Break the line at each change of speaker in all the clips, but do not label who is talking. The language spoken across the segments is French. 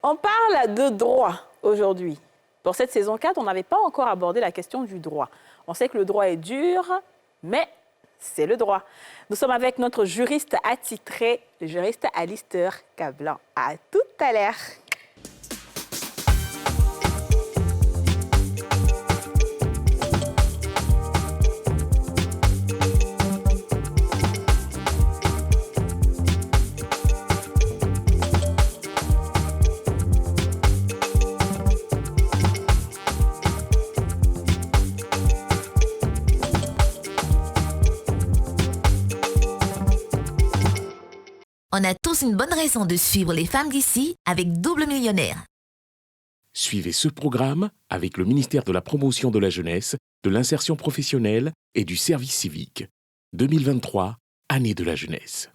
On parle de droit aujourd'hui. Pour cette saison 4, on n'avait pas encore abordé la question du droit. On sait que le droit est dur, mais c'est le droit. Nous sommes avec notre juriste attitré, le juriste Alistair Cablan. À tout à l'heure.
On a tous une bonne raison de suivre les femmes d'ici avec Double Millionnaire.
Suivez ce programme avec le ministère de la Promotion de la Jeunesse, de l'Insertion professionnelle et du Service civique. 2023, année de la jeunesse.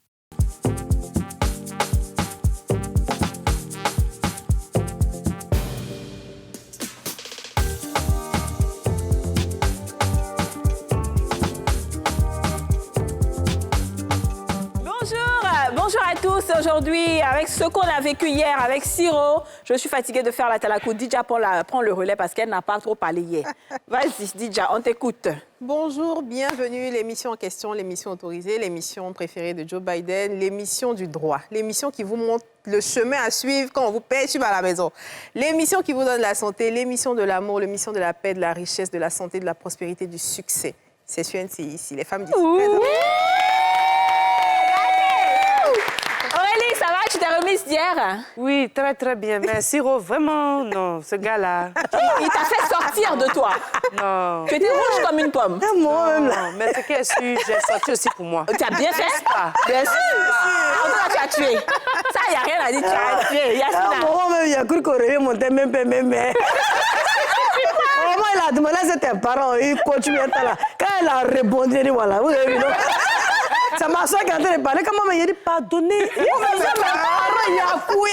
Bonjour à tous. Aujourd'hui, avec ce qu'on a vécu hier avec Siro, je suis fatiguée de faire la talakou. Didja prend le relais parce qu'elle n'a pas trop parlé hier. Vas-y, Didja, on t'écoute.
Bonjour, bienvenue. L'émission en question, l'émission autorisée, l'émission préférée de Joe Biden, l'émission du droit. L'émission qui vous montre le chemin à suivre quand on vous paye à la maison. L'émission qui vous donne la santé, l'émission de l'amour, l'émission de la paix, de la richesse, de la santé, de la prospérité, du succès. C'est sur NCI ici, les femmes d'ici.
Ça va, tu t'es remise d'hier?
Oui, très bien. Mais Siro, vraiment, non, ce gars-là.
Il t'a fait sortir de toi.
Non.
Tu étais rouge comme une pomme.
Moi-même, là. Mais ce qu'elle suit, j'ai sorti aussi pour moi.
Tu as bien fait? Bien sûr. En tout cas, tu as tué. Ça, il n'y a rien à dire, tu as tué. Yasmina.
Moi-même, il y a cru qu'on aurait monté même. Vraiment, il a demandé à ses parents, il continue à être là. Quand elle a répondu, il dit voilà, vous avez vu, non? Ça m'a soeur qui est en train de parler. Comment il a dit pardonnez? Il a coué.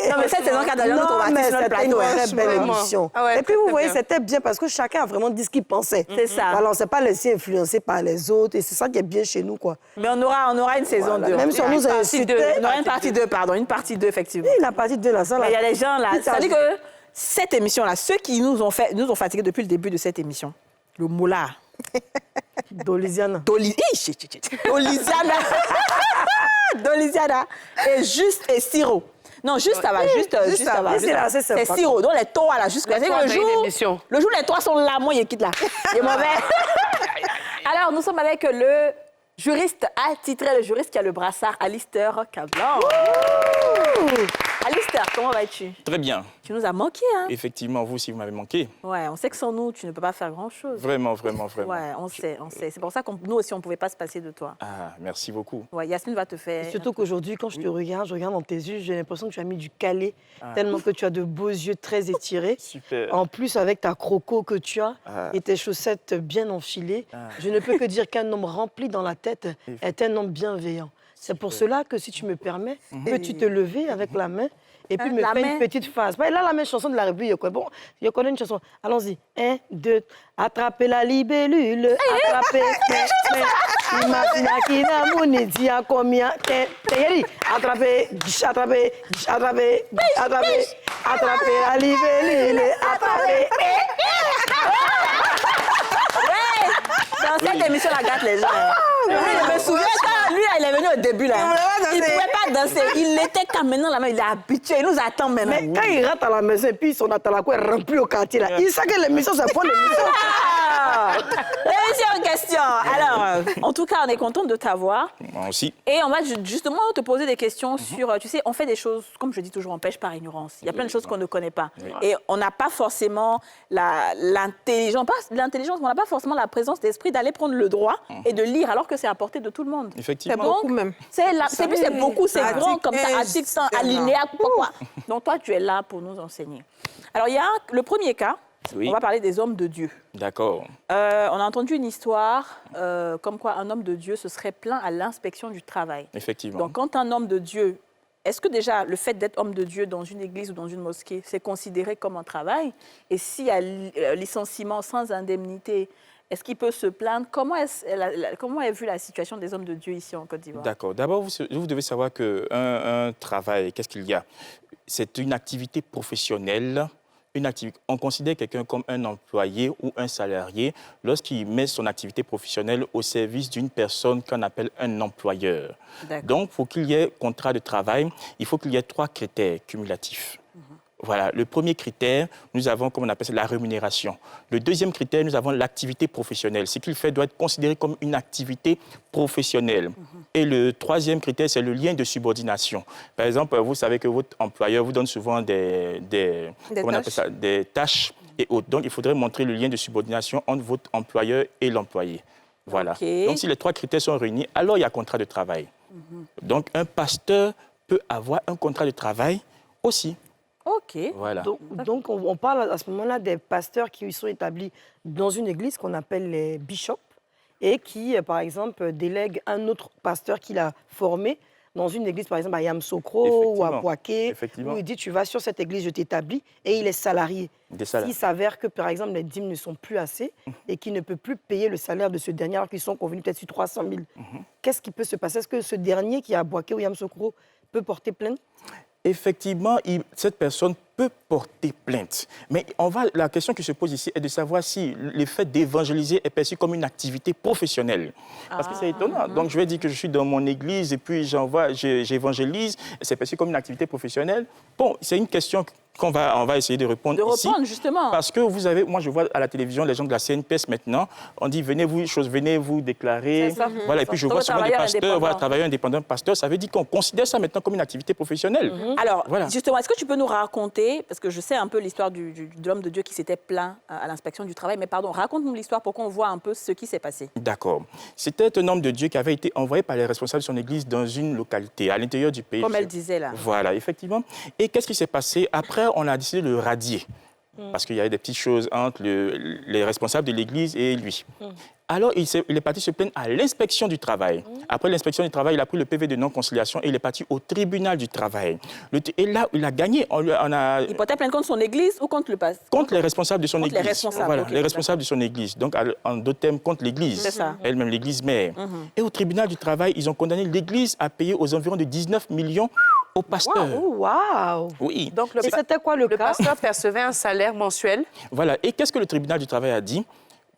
Non, mais cette saison 4 d'ailleurs, nous traumatise sur le plateau.
C'était une très belle émission. Et puis, vous voyez, c'était bien parce que chacun a vraiment dit ce qu'il pensait.
C'est ça.
Alors, on ne s'est pas laissé influencer par les autres. Et c'est ça qui est bien chez nous, quoi.
Mais on aura une saison 2.
Même si on nous a insultés.
On aura une partie 2, pardon. Une partie 2, effectivement.
Oui, la partie 2, là, ça, là.
Mais il y a des gens, là. C'est-à-dire que cette émission-là, ceux qui nous ont fatigués depuis le début de cette émission, le moula.
Dolisiana.
Dolisiana. Et juste et Siro. Non, juste ça va, juste ça va. C'est Siro. Donc les trois là, juste le jour les trois sont là, moi je quitte là. C'est mauvais. Alors nous sommes avec le juriste attitré, le juriste qui a le brassard, Alistair Cablan. Alistair, comment vas-tu?
Très bien.
Tu nous as manqué, hein?
Effectivement, vous aussi, vous m'avez manqué.
Ouais, on sait que sans nous, tu ne peux pas faire grand-chose.
Vraiment.
Ouais, on sait. C'est pour ça que nous aussi, on ne pouvait pas se passer de toi.
Ah, merci beaucoup.
Ouais, Yasmine va te faire...
Et surtout qu'aujourd'hui, quand je te regarde, je regarde dans tes yeux, j'ai l'impression que tu as mis du calais, tellement que tu as de beaux yeux très étirés.
Super.
En plus, avec ta croco que tu as et tes chaussettes bien enfilées, je ne peux que dire qu'un homme rempli dans la tête est un homme bienveillant. C'est pour cela que, si tu me permets, peux-tu te lever avec la main et puis me faire une petite phase. Là, la même chanson de la République. Bon, je connais une chanson. Allons-y. 1, 2, attraper la libellule. Attraper. Imagine qui n'a mouni dit à combien. Attraper la libellule. Attraper.
Dans cette émission, la gâte les gens. Je me souviens quand lui, il est venu au début, là. Il ne pouvait pas danser. Il était quand maintenant, là, il est habitué. Il nous attend maintenant.
Mais quand il rentre à la maison et puis son atalakou est rempli au quartier, là, il sait que l'émission, c'est pas l'émission.
L'émission en question. Alors, en tout cas, on est content de t'avoir.
Moi aussi.
Et on va justement te poser des questions sur... Tu sais, on fait des choses, comme je dis toujours, on pêche par ignorance. Il y a plein de choses qu'on ne connaît pas. Et on n'a pas forcément l'intelligence, mais on n'a pas forcément la présence d'esprit d'aller prendre le droit et de lire, alors que c'est à portée de tout le monde.
Effectivement.
C'est beaucoup même.
C'est beaucoup, c'est grand comme ça, article, alinéa, quoi. Donc toi, tu es là pour nous enseigner. Alors, il y a le premier cas.
Oui.
On va parler des hommes de Dieu.
D'accord.
On a entendu une histoire comme quoi un homme de Dieu se serait plaint à l'inspection du travail.
Effectivement.
Donc, quand un homme de Dieu... Est-ce que déjà, le fait d'être homme de Dieu dans une église ou dans une mosquée, c'est considéré comme un travail? Et s'il y a licenciement sans indemnité, Est-ce qu'il peut se plaindre? Comment est vue la situation des hommes de Dieu ici en Côte d'Ivoire?
D'accord. D'abord, vous devez savoir qu'un travail, qu'est-ce qu'il y a? C'est une activité professionnelle. On considère quelqu'un comme un employé ou un salarié lorsqu'il met son activité professionnelle au service d'une personne qu'on appelle un employeur. Donc, pour qu'il y ait contrat de travail, il faut qu'il y ait 3 critères cumulatifs. Voilà, le premier critère, nous avons, comme on appelle ça, la rémunération. Le deuxième critère, nous avons l'activité professionnelle. Ce qu'il fait doit être considéré comme une activité professionnelle. Et le troisième critère, c'est le lien de subordination. Par exemple, vous savez que votre employeur vous donne souvent des tâches et autres. Donc, il faudrait montrer le lien de subordination entre votre employeur et l'employé. Voilà. Donc, si les 3 critères sont réunis, alors il y a contrat de travail. Donc, un pasteur peut avoir un contrat de travail aussi.
OK.
Voilà.
Donc, on parle à ce moment-là des pasteurs qui sont établis dans une église qu'on appelle les bishops et qui, par exemple, délèguent un autre pasteur qu'il a formé dans une église, par exemple, à Yamsokro ou à Boaké, où il dit, tu vas sur cette église, je t'établis, et il est salarié. S'il s'avère que, par exemple, les dîmes ne sont plus assez et qu'il ne peut plus payer le salaire de ce dernier, alors qu'ils sont convenus peut-être sur 300 000, qu'est-ce qui peut se passer? Est-ce que ce dernier qui est à Boaké ou Yamsokro peut porter plainte?
Effectivement, cette personne peut porter plainte. Mais la question qui se pose ici est de savoir si le fait d'évangéliser est perçu comme une activité professionnelle. Parce que c'est étonnant. Donc, je vais dire que je suis dans mon église et puis j'évangélise, c'est perçu comme une activité professionnelle. Bon, c'est une question qu'on va essayer de répondre ici.
Justement.
Parce que vous avez, moi je vois à la télévision les gens de la CNPS maintenant, on dit venez vous déclarer. Voilà, et puis je vois souvent des pasteurs, travailleurs indépendants, pasteurs, ça veut dire qu'on considère ça maintenant comme une activité professionnelle.
Alors, justement, est-ce que tu peux nous raconter, parce que je sais un peu l'histoire de l'homme de Dieu qui s'était plaint à l'inspection du travail, mais pardon, raconte-nous l'histoire pour qu'on voit un peu ce qui s'est passé.
D'accord. C'était un homme de Dieu qui avait été envoyé par les responsables de son église dans une localité, à l'intérieur du pays.
Comme elle disait là.
Voilà, effectivement. Et qu'est-ce qui s'est passé? Après, on a décidé de le radier. Parce qu'il y avait des petites choses entre les responsables de l'église et lui. Alors, il est parti se plaindre à l'inspection du travail. Après l'inspection du travail, il a pris le PV de non-conciliation et il est parti au tribunal du travail. Et là, il a gagné.
Il portait plainte contre son église ou contre le pasteur?
Contre les responsables de son église.
Les responsables,
voilà, les responsables de son église. Donc, en d'autres termes, contre l'église.
C'est ça.
Elle-même, l'église mère. Et au tribunal du travail, ils ont condamné l'église à payer aux environs de 19 millions au pasteur.
Wow.
Oui.
Donc,
c'était quoi le cas?
Le pasteur percevait un salaire mensuel.
Voilà. Et qu'est-ce que le tribunal du travail a dit?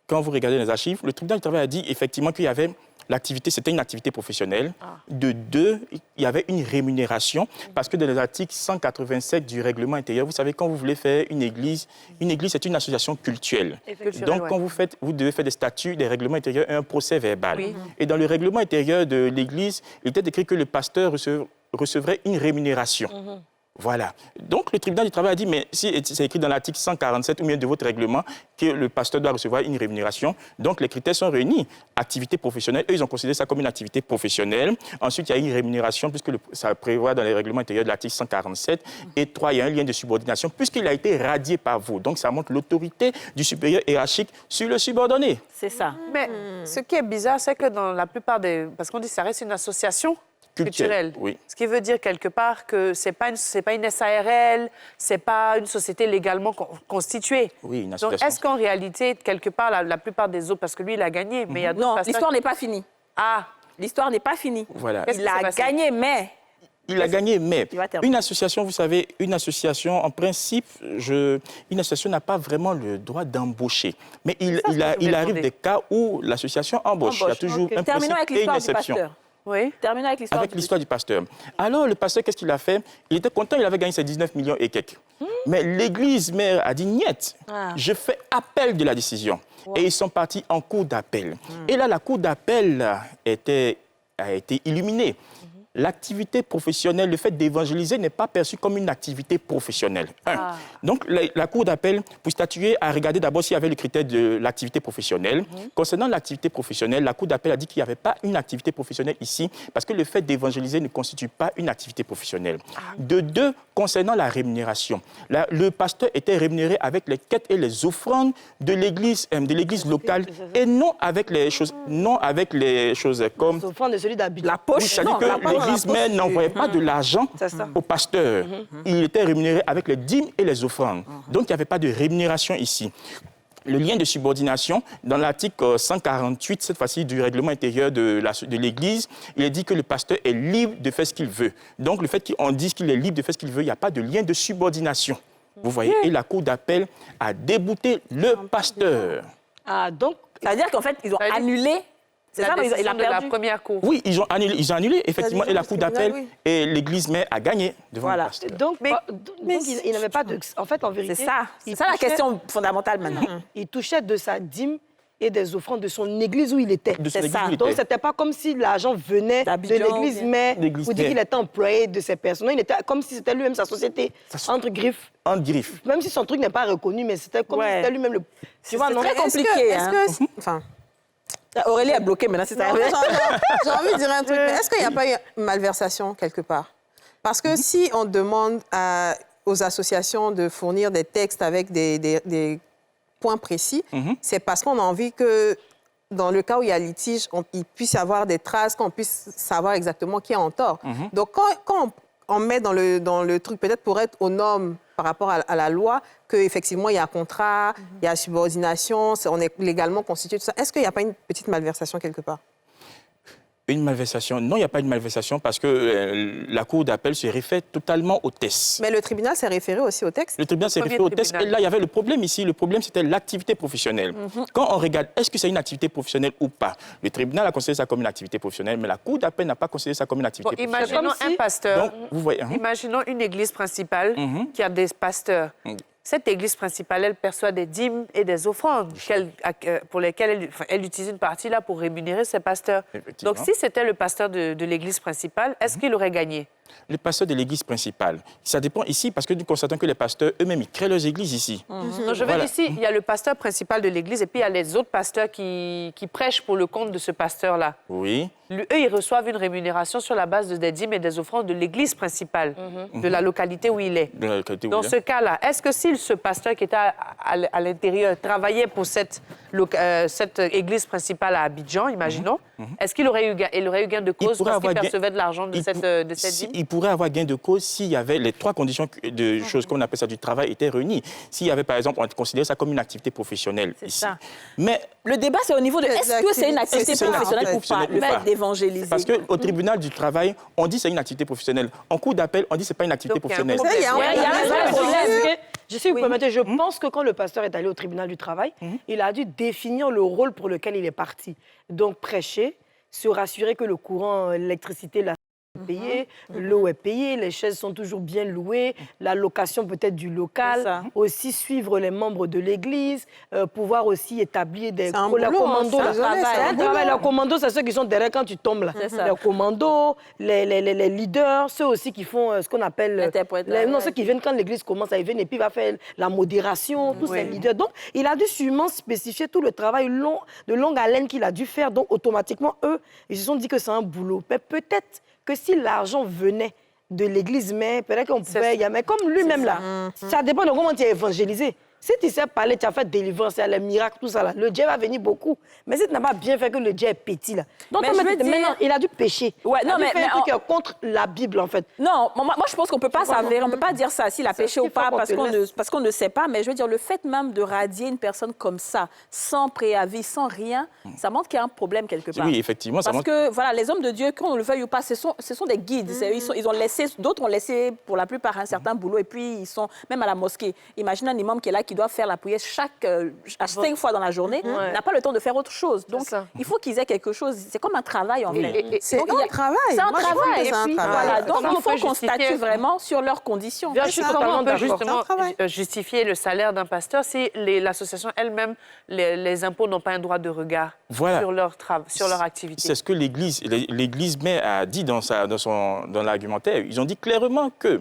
Quand vous regardez les archives, le tribunal du travail a dit effectivement qu'il y avait l'activité, c'était une activité professionnelle. De 2, il y avait une rémunération parce que dans les articles 187 du règlement intérieur, vous savez, quand vous voulez faire une église, c'est une association cultuelle. Donc, quand vous devez faire des statuts, des règlements intérieurs et un procès verbal. Et dans le règlement intérieur de l'église, il était écrit que le pasteur recevrait une rémunération. Voilà. Donc, le tribunal du travail a dit, mais si c'est écrit dans l'article 147 ou bien de votre règlement que le pasteur doit recevoir une rémunération, donc les critères sont réunis. Activité professionnelle, eux, ils ont considéré ça comme une activité professionnelle. Ensuite, il y a une rémunération, puisque ça prévoit dans les règlements intérieurs de l'article 147. Et 3, il y a un lien de subordination, puisqu'il a été radié par vous. Donc, ça montre l'autorité du supérieur hiérarchique sur le subordonné.
C'est ça.
Mais ce qui est bizarre, c'est que dans la plupart des... Parce qu'on dit que ça reste une association culturelle.
Oui.
Ce qui veut dire quelque part que c'est pas une SARL, c'est pas une société légalement constituée.
Oui, une association.
Donc, est-ce qu'en réalité, quelque part, la plupart des autres, parce que lui, il a gagné, mais il y a d'autres
Non, l'histoire n'est pas finie. L'histoire n'est pas finie.
Voilà.
Il a gagné, mais...
Il a gagné, mais une association, vous savez, une association, en principe, une association n'a pas vraiment le droit d'embaucher. Mais il arrive des cas où l'association embauche. Il y a toujours un principe et une exception.
Oui. Terminons avec l'histoire
du pasteur. Alors, le pasteur, qu'est-ce qu'il a fait? Il était content, il avait gagné ses 19 millions et quelques. Mais l'église mère a dit, niet, je fais appel de la décision. Et ils sont partis en cour d'appel. Et là, la cour d'appel a été illuminée. L'activité professionnelle, le fait d'évangéliser n'est pas perçu comme une activité professionnelle. Donc, la cour d'appel, pour statuer, a regardé d'abord s'il y avait le critère de l'activité professionnelle. Concernant l'activité professionnelle, la cour d'appel a dit qu'il n'y avait pas une activité professionnelle ici parce que le fait d'évangéliser ne constitue pas une activité professionnelle. De 2, concernant la rémunération, le pasteur était rémunéré avec les quêtes et les offrandes de l'église locale et non avec les choses comme...
Les offrandes de celui d'habitude.
La poche,
l'église mère n'envoyait pas de l'argent au pasteur. Il était rémunéré avec les dîmes et les offrandes. Donc, il n'y avait pas de rémunération ici. le lien de subordination, dans l'article 148, cette fois-ci, du règlement intérieur de l'Église, il est dit que le pasteur est libre de faire ce qu'il veut. Donc, le fait qu'on dise qu'il est libre de faire ce qu'il veut, il n'y a pas de lien de subordination. Vous voyez, et la Cour d'appel a débouté le pasteur.
Ah, donc,
ça veut dire qu'en fait, ils ont annulé. C'est ça, mais il a perdu.
La première cour.
Oui, ils ont annulé effectivement, et la Cour d'appel, et l'Église mère a gagné devant le pasteur.
Donc, il n'avait pas de... En fait, en vérité...
C'est ça la question fondamentale maintenant.
Il touchait de sa dîme et des offrandes de son église où il était.
C'est ça.
Donc, ce n'était pas comme si l'argent venait de l'église mère ou dire qu'il était employé de ces personnes. Il était comme si c'était lui-même sa société, entre griffes.
Entre griffes.
Même si son truc n'est pas reconnu, mais c'était comme si c'était lui-même le...
Tu vois, c'est très compliqué.
Enfin...
Aurélie est bloquée maintenant, c'est ça.
J'ai envie de dire un truc. Est-ce qu'il n'y a pas eu malversation quelque part? Parce que si on demande aux associations de fournir des textes avec des points précis, c'est parce qu'on a envie que, dans le cas où il y a litige, il puisse y avoir des traces, qu'on puisse savoir exactement qui est en tort. Donc, quand on met dans le truc, peut-être pour être aux normes par rapport à la loi, qu'effectivement, il y a un contrat, il y a subordination, on est légalement constitué, tout ça. Est-ce qu'il n'y a pas une petite malversation quelque part?
Une malversation? Non, il n'y a pas de malversation parce que la Cour d'appel se réfère totalement au test.
Mais le tribunal s'est référé aussi au texte?
Le tribunal s'est référé au test. Et là, il y avait le problème ici. Le problème, c'était l'activité professionnelle. Quand on regarde, est-ce que c'est une activité professionnelle ou pas? Le tribunal a considéré ça comme une activité professionnelle, mais la Cour d'appel n'a pas considéré ça comme une activité professionnelle.
Imaginons un pasteur.
Donc, vous voyez,
Imaginons une église principale qui a des pasteurs. Cette église principale, elle perçoit des dîmes et des offrandes pour lesquelles elle utilise une partie là pour rémunérer ses pasteurs. Donc, si c'était le pasteur de l'église principale, est-ce qu'il aurait gagné?
Les pasteurs de l'église principale, ça dépend ici parce que nous constatons que les pasteurs eux-mêmes, ils créent leurs églises ici.
Donc, je veux dire ici, il y a le pasteur principal de l'église et puis il y a les autres pasteurs qui prêchent pour le compte de ce pasteur-là.
Oui.
Eux, ils reçoivent une rémunération sur la base des dîmes et des offrandes de l'église principale, de la localité où il est. Dans ce cas-là, est-ce que si ce pasteur qui était à l'intérieur travaillait pour cette église principale à Abidjan, imaginons, est-ce qu'il aurait eu gain de cause parce qu'il percevait de l'argent de cette dîme?
Il pourrait avoir gain de cause s'il y avait les trois conditions de choses qu'on appelle ça du travail étaient réunies. S'il y avait, par exemple, on considérait ça comme une activité professionnelle ici. Ça. Mais
le débat, c'est au niveau de est-ce que c'est une activité professionnelle ou pas, le fait d'évangéliser.
Parce qu'au tribunal du travail, on dit que c'est une activité professionnelle. En cours d'appel, on dit que ce n'est pas une activité professionnelle.
Il y a un problème. Je sais, vous permettez, je pense que quand le pasteur est allé au tribunal du travail, il a dû définir le rôle pour lequel il est parti. Donc, prêcher, se rassurer que le courant, l'électricité, la payé, l'eau est payée, les chaises sont toujours bien louées, la location peut-être du local, aussi suivre les membres de l'église, pouvoir aussi établir des commandos. Les commandos, c'est ceux qui sont derrière quand tu tombes là. Les commandos, les leaders, ceux aussi qui font ce qu'on appelle... Non, ceux qui viennent quand l'église commence, ils viennent et puis il va faire la modération, tous ces leaders. Donc, il a dû sûrement spécifier tout le travail de longue haleine qu'il a dû faire. Donc, automatiquement, eux, ils se sont dit que c'est un boulot. Mais peut-être que si l'argent venait de l'église mère, peut-être qu'on pouvait y aller. Mais comme lui-même, là, ça dépend de comment tu es évangélisé. Si tu sais parler, tu as fait délivrance, les miracles, tout ça, là, le Dieu va venir beaucoup. Mais si tu n'as pas bien fait que le Dieu est petit, là. Donc, maintenant, il a dû pécher.
Ouais, non, mais
un truc contre la Bible, en fait.
Non, moi, je pense qu'on ne peut pas s'avérer, on ne peut pas dire ça, s'il a péché ou pas, parce qu'on ne sait pas. Mais je veux dire, le fait même de radier une personne comme ça, sans préavis, sans rien, ça montre qu'il y a un problème quelque part.
Oui, effectivement.
Parce que, voilà, les hommes de Dieu, qu'on le veuille ou pas, ce sont des guides. Ils ont laissé, d'autres ont laissé, pour la plupart, un certain boulot, et puis ils sont même à la mosquée. Imagine un imam qui est là, qui doit faire la prière 5 fois dans la journée, n'a pas le temps de faire autre chose. Donc, il faut qu'ils aient quelque chose. C'est comme un travail, en fait.
C'est un travail.
C'est un travail.
Et puis,
voilà. Donc, il faut qu'on statue vraiment sur leurs conditions.
Comment on peut justement justifier le salaire d'un pasteur si l'association elle-même, les impôts n'ont pas un droit de regard sur leur activité?
C'est ce que l'Église mère a dit dans l'argumentaire. Ils ont dit clairement que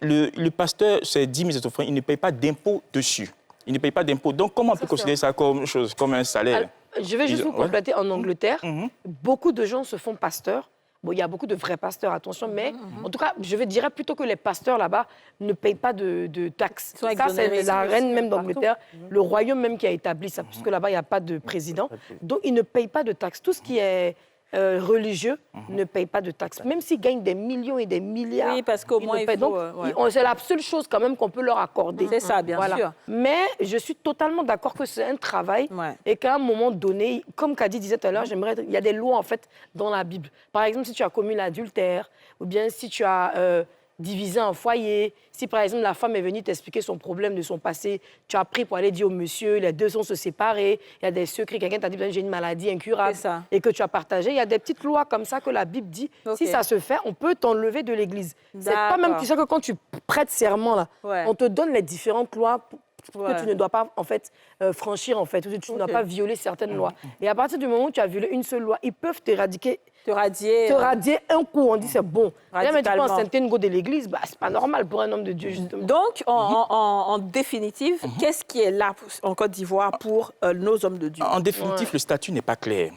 le pasteur, c'est 10 000 offrandes, il ne paye pas d'impôt dessus. Il ne paye pas d'impôt. Donc, comment on peut considérer ça comme un salaire?
Alors, je vais juste vous compléter. En Angleterre, beaucoup de gens se font pasteurs. Bon, il y a beaucoup de vrais pasteurs, attention, mais en tout cas, je dirais plutôt que les pasteurs là-bas ne payent pas de taxes. Ça, c'est la reine même d'Angleterre, le royaume même qui a établi ça, parce que là-bas, il n'y a pas de président. Donc, ils ne payent pas de taxes. Tout ce qui est religieux ne payent pas de taxes. Même s'ils gagnent des millions et des milliards.
Oui, parce qu'au moins, il faut...
Donc, c'est la seule chose quand même qu'on peut leur accorder.
C'est ça, bien sûr.
Mais je suis totalement d'accord que c'est un travail et qu'à un moment donné, comme Kadi disait tout à l'heure, il y a des lois, en fait, dans la Bible. Par exemple, si tu as commis l'adultère ou bien si tu as... diviser un foyer. Si, par exemple, la femme est venue t'expliquer son problème de son passé, tu as pris pour aller dire au monsieur, les deux sont se séparer, il y a des secrets, quelqu'un t'a dit j'ai une maladie incurable et que tu as partagé. Il y a des petites lois comme ça que la Bible dit. Si ça se fait, on peut t'enlever de l'église. C'est pas même, tu sais que quand tu prêtes serment, là, on te donne les différentes lois que tu ne dois pas, en fait, franchir, en fait, ou tu ne dois pas violer certaines lois. Et à partir du moment où tu as violé une seule loi, ils peuvent t'éradiquer. Te radier un coup, on dit c'est bon. Là, mais tu peux enceinte une go de l'église, bah, c'est pas normal pour un homme de Dieu, justement.
Donc, en définitive, qu'est-ce qui est là en Côte d'Ivoire pour nos hommes de Dieu?
En définitive, le statut n'est pas clair.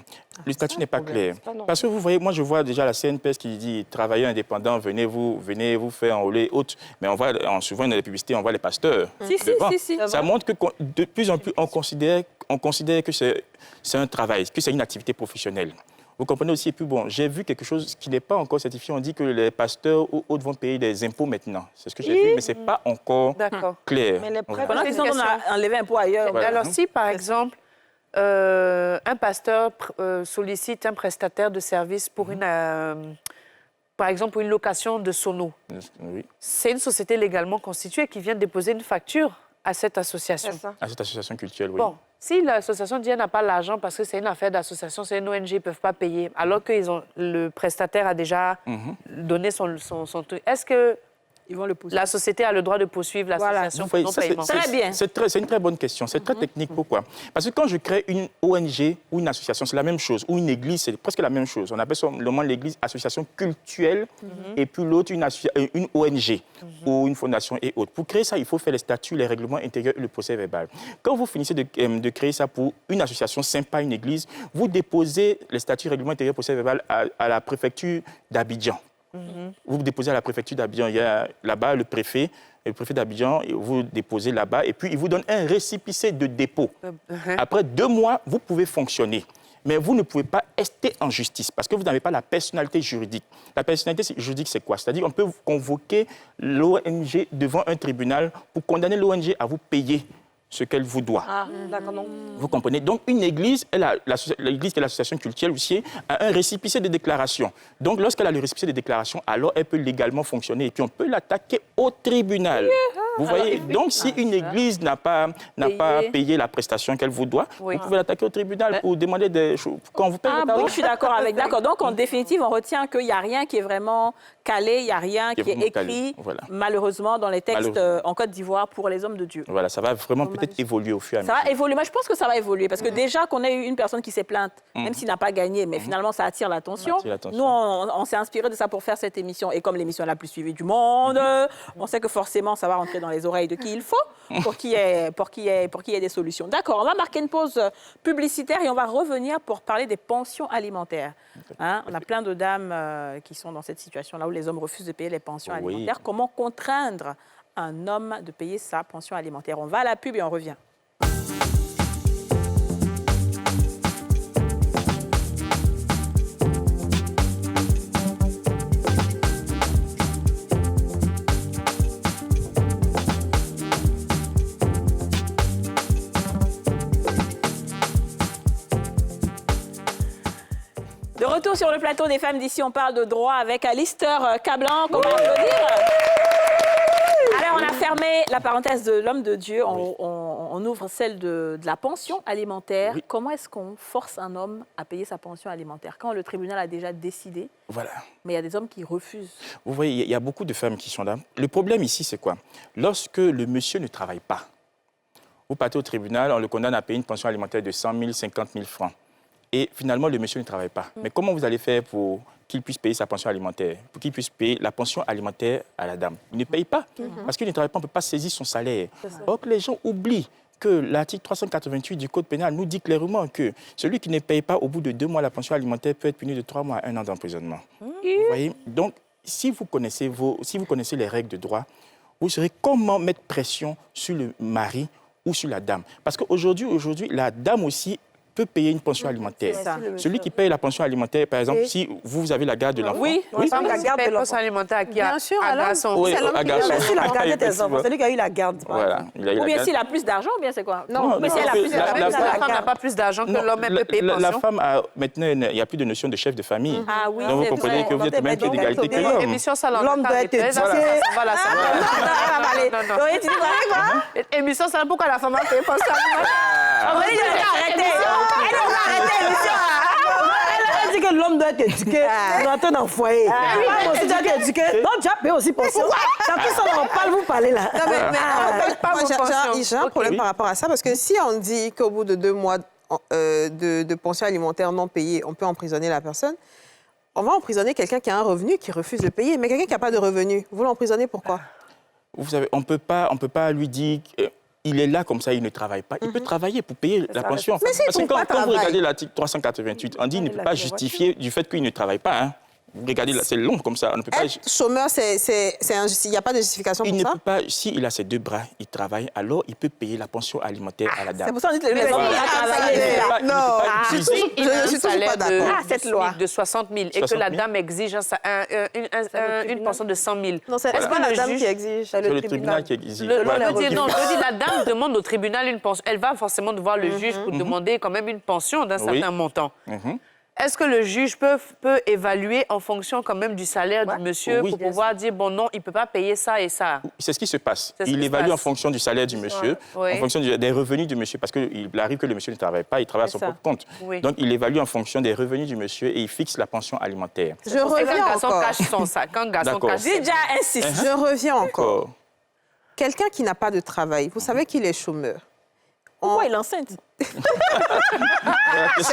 Le statut n'est pas clair. Parce que vous voyez, moi, je vois déjà la CNPS qui dit travailleurs indépendants, venez vous faire enrôler autres. Mais on voit, souvent dans les publicités, on voit les pasteurs.
Si.
Ça montre que de plus en plus, on considère que c'est un travail, que c'est une activité professionnelle. Vous comprenez aussi, et puis bon, j'ai vu quelque chose qui n'est pas encore certifié. On dit que les pasteurs ou autres vont payer des impôts maintenant. C'est ce que j'ai vu, mais ce n'est pas encore clair.
Mais les prêtres, on a enlevé un impôt ailleurs.
Voilà. Alors si, par exemple, un pasteur sollicite un prestataire de service pour par exemple, pour une location de sono, c'est une société légalement constituée qui vient déposer une facture à cette association.
À cette association culturelle, oui.
Bon, si l'association dit qu'elle n'a pas l'argent parce que c'est une affaire d'association, c'est une ONG, ils ne peuvent pas payer, alors que le prestataire a déjà donné son truc, est-ce que la société a le droit de poursuivre l'association pour non-paiement?
Très bien.
C'est une très bonne question. C'est très technique. Pourquoi? Parce que quand je crée une ONG ou une association, c'est la même chose. Ou une église, c'est presque la même chose. On appelle ça l'église association cultuelle et puis l'autre une ONG ou une fondation et autres. Pour créer ça, il faut faire les statuts, les règlements intérieurs et le procès verbal. Quand vous finissez de créer ça pour une association sympa, une église, vous déposez les statuts, règlements intérieurs, procès verbal à la préfecture d'Abidjan. Vous déposez à la préfecture d'Abidjan, il y a là-bas le préfet d'Abidjan, vous déposez là-bas et puis il vous donne un récépissé de dépôt. Après 2 mois, vous pouvez fonctionner. Mais vous ne pouvez pas rester en justice parce que vous n'avez pas la personnalité juridique. La personnalité juridique, c'est quoi? C'est-à-dire qu'on peut convoquer l'ONG devant un tribunal pour condamner l'ONG à vous payer ce qu'elle vous doit. Vous comprenez? Donc, une église, l'église qui est l'association culturelle aussi, a un récépissé de déclaration. Donc, lorsqu'elle a le récépissé de déclaration, alors elle peut légalement fonctionner et puis on peut l'attaquer au tribunal. Vous voyez? Donc, si une église n'a pas payé la prestation qu'elle vous doit, vous pouvez l'attaquer au tribunal pour demander des choses. Quand on vous paye
je suis d'accord avec. D'accord. Donc, en définitive, on retient qu'il n'y a rien qui est vraiment calé, il n'y a rien qui est écrit, malheureusement, dans les textes en Côte d'Ivoire pour les hommes de Dieu.
Voilà, ça va vraiment peut-être évoluer au fur et à mesure.
Ça va évoluer. Moi, je pense que ça va évoluer parce que déjà qu'on ait eu une personne qui s'est plainte, même s'il n'a pas gagné, mais finalement, ça attire l'attention. Nous, on s'est inspiré de ça pour faire cette émission. Et comme l'émission la plus suivie du monde, on sait que forcément, ça va rentrer dans les oreilles de qui il faut pour qu'il y ait des solutions. D'accord, on va marquer une pause publicitaire et on va revenir pour parler des pensions alimentaires. On a plein de dames qui sont dans cette situation-là où les hommes refusent de payer les pensions alimentaires. Comment contraindre un homme de payer sa pension alimentaire? On va à la pub et on revient. De retour sur le plateau des femmes d'ici, on parle de droit avec Alistair Cablan. Comment applaudir? Alors, on a fermé la parenthèse de l'homme de Dieu. On ouvre celle de la pension alimentaire. Comment est-ce qu'on force un homme à payer sa pension alimentaire quand le tribunal a déjà décidé? Mais il y a des hommes qui refusent.
Vous voyez, il y a beaucoup de femmes qui sont là. Le problème ici, c'est quoi? Lorsque le monsieur ne travaille pas, vous partez au tribunal, on le condamne à payer une pension alimentaire de 100 000, 50 000 francs. Et finalement, le monsieur ne travaille pas. Mais comment vous allez faire pour qu'il puisse payer sa pension alimentaire, pour qu'il puisse payer la pension alimentaire à la dame? Il ne paye pas. Parce qu'il ne travaille pas, on ne peut pas saisir son salaire. Or, les gens oublient que l'article 388 du Code pénal nous dit clairement que celui qui ne paye pas au bout de 2 mois la pension alimentaire peut être puni de 3 mois à 1 an d'emprisonnement. Vous voyez? Donc, si vous connaissez les règles de droit, vous saurez comment mettre pression sur le mari ou sur la dame. Parce qu'aujourd'hui, la dame aussi peut payer une pension alimentaire. Celui qui paye la pension alimentaire, par exemple, si vous avez la garde de l'enfant...
Oui, la garde de l'enfant alimentaire à qui?
Bien sûr,
à garçon.
Oui, à garçon.
C'est la garde des enfants, c'est lui qui a eu la garde.
Voilà.
Ou bien s'il a plus d'argent, ou bien c'est quoi?
Non,
mais si elle a plus d'argent,
la femme n'a pas plus d'argent que l'homme, elle peut payer pension.
La femme a maintenant, il n'y a plus de notion de chef de famille.
Ah oui,
donc vous comprenez que vous êtes même pied d'égalité que l'homme.
Émission salon.
L'homme doit être éduqué.
Voilà, ça. Non.
Oui, tu dis quoi?
Émission salon, pourquoi la femme a payé pension alimentaire?
Elle dit que l'homme doit être éduqué, rentrer dans le foyer. La femme aussi doit être éduquée. Donc, tu as payé aussi pension. Ça, tout ça, on parle, vous parlez là.
Non, mais j'ai un problème par rapport à ça, parce que si on dit qu'au bout de 2 mois de pension alimentaire non payée, on peut emprisonner la personne, on va emprisonner quelqu'un qui a un revenu qui refuse de payer. Mais quelqu'un qui n'a pas de revenu, vous l'emprisonnez pourquoi?
Vous savez, on peut pas lui dire... Il est là comme ça, il ne travaille pas. Il peut travailler pour payer la pension.
Mais
parce que quand vous regardez l'article 388, on dit qu'il ne peut pas justifier du fait qu'il ne travaille pas. Hein. Regardez, c'est long comme ça. On ne peut pas...
Être chômeur, il n'y a pas de justification pour ça?
Il ne peut pas, s'il a ses 2 bras, il travaille, alors il peut payer la pension alimentaire à la dame.
C'est pour ça qu'on dit que les hommes travaillent.
Non, je suis toujours pas d'accord.
Cette loi
de 60 000 et que la dame exige une pension de 100 000.
Non, c'est pas la dame qui exige.
C'est le tribunal qui exige.
Je dis, la dame demande au tribunal une pension. Elle va forcément devoir le juge pour demander quand même une pension d'un certain montant. Est-ce que le juge peut évaluer en fonction quand même du salaire du monsieur pour pouvoir dire, bon, non, il ne peut pas payer ça et ça?
C'est ce qui se passe. Il évalue en fonction du salaire du monsieur, en fonction des revenus du monsieur, parce qu'il arrive que le monsieur ne travaille pas, il travaille à son propre compte. Donc, il évalue en fonction des revenus du monsieur et il fixe la pension alimentaire.
Je reviens encore.
Quand un garçon cache
déjà insiste.
Je reviens encore. Quelqu'un qui n'a pas de travail, vous savez qu'il est chômeur.
Pourquoi il est enceinte?
C'est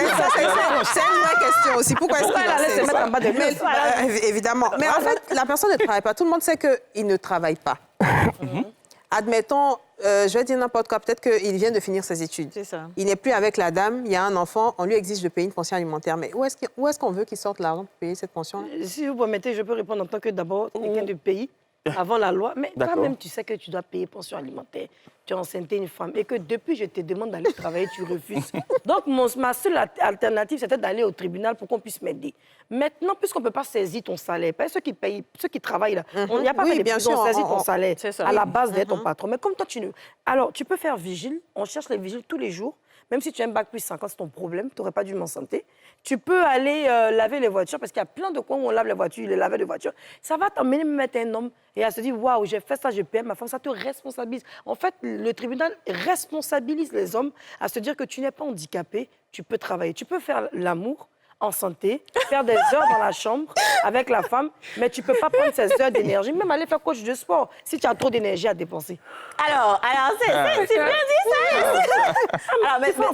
une vraie question aussi. Pourquoi est-ce qu'il
allait se mettre en bas de lui?
Évidemment. Mais en fait, la personne ne travaille pas. Tout le monde sait qu'il ne travaille pas. Admettons, je vais dire n'importe quoi, peut-être qu'il vient de finir ses études.
C'est ça.
Il n'est plus avec la dame, il y a un enfant, on lui exige de payer une pension alimentaire. Mais où est-ce qu'on veut qu'il sorte l'argent pour payer cette pension?
Si vous permettez, je peux répondre en tant que d'abord quelqu'un du pays. Avant la loi, mais toi-même, tu sais que tu dois payer pension alimentaire. Tu as enceinté une femme et que depuis, je te demande d'aller travailler, tu refuses. Donc, ma seule alternative, c'était d'aller au tribunal pour qu'on puisse m'aider. Maintenant, puisqu'on ne peut pas saisir ton salaire, pas ceux qui payent, ceux qui travaillent là, il n'y a pas de
bien sûr,
on saisit ton salaire
ça.
à la base d'être ton patron. Mais comme toi, Alors, tu peux faire vigile, on cherche les vigiles tous les jours. Même si tu as un bac plus 50, c'est ton problème, tu n'aurais pas dû m'en santé. Tu peux aller laver les voitures, parce qu'il y a plein de coins où on lave les voitures, les laver de voitures. Ça va t'emmener mettre un homme et à se dire, waouh, j'ai fait ça, je paie ma femme, ça te responsabilise. En fait, le tribunal responsabilise les hommes à se dire que tu n'es pas handicapé, tu peux travailler. Tu peux faire l'amour en santé, faire des heures dans la chambre avec la femme, mais tu ne peux pas prendre ces heures d'énergie, même aller faire coach de sport, si tu as trop d'énergie à dépenser.
Alors, c'est bien dit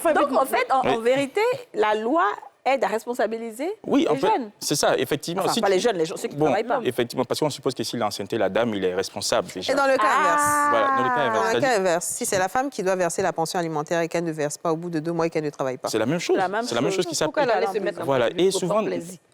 ça. Donc, en fait, en vérité, la loi aide à responsabiliser les jeunes.
C'est ça, effectivement.
Enfin, pas les jeunes, ceux qui ne travaillent pas.
Effectivement, parce qu'on suppose que s'il a enceinté la dame, il est responsable déjà.
Et dans le cas inverse.
Voilà, dans le cas inverse.
Si c'est la femme qui doit verser la pension alimentaire et qu'elle ne verse pas au bout de 2 mois et qu'elle ne travaille pas.
C'est la même chose. C'est la même chose qui s'applique. Voilà. Et souvent,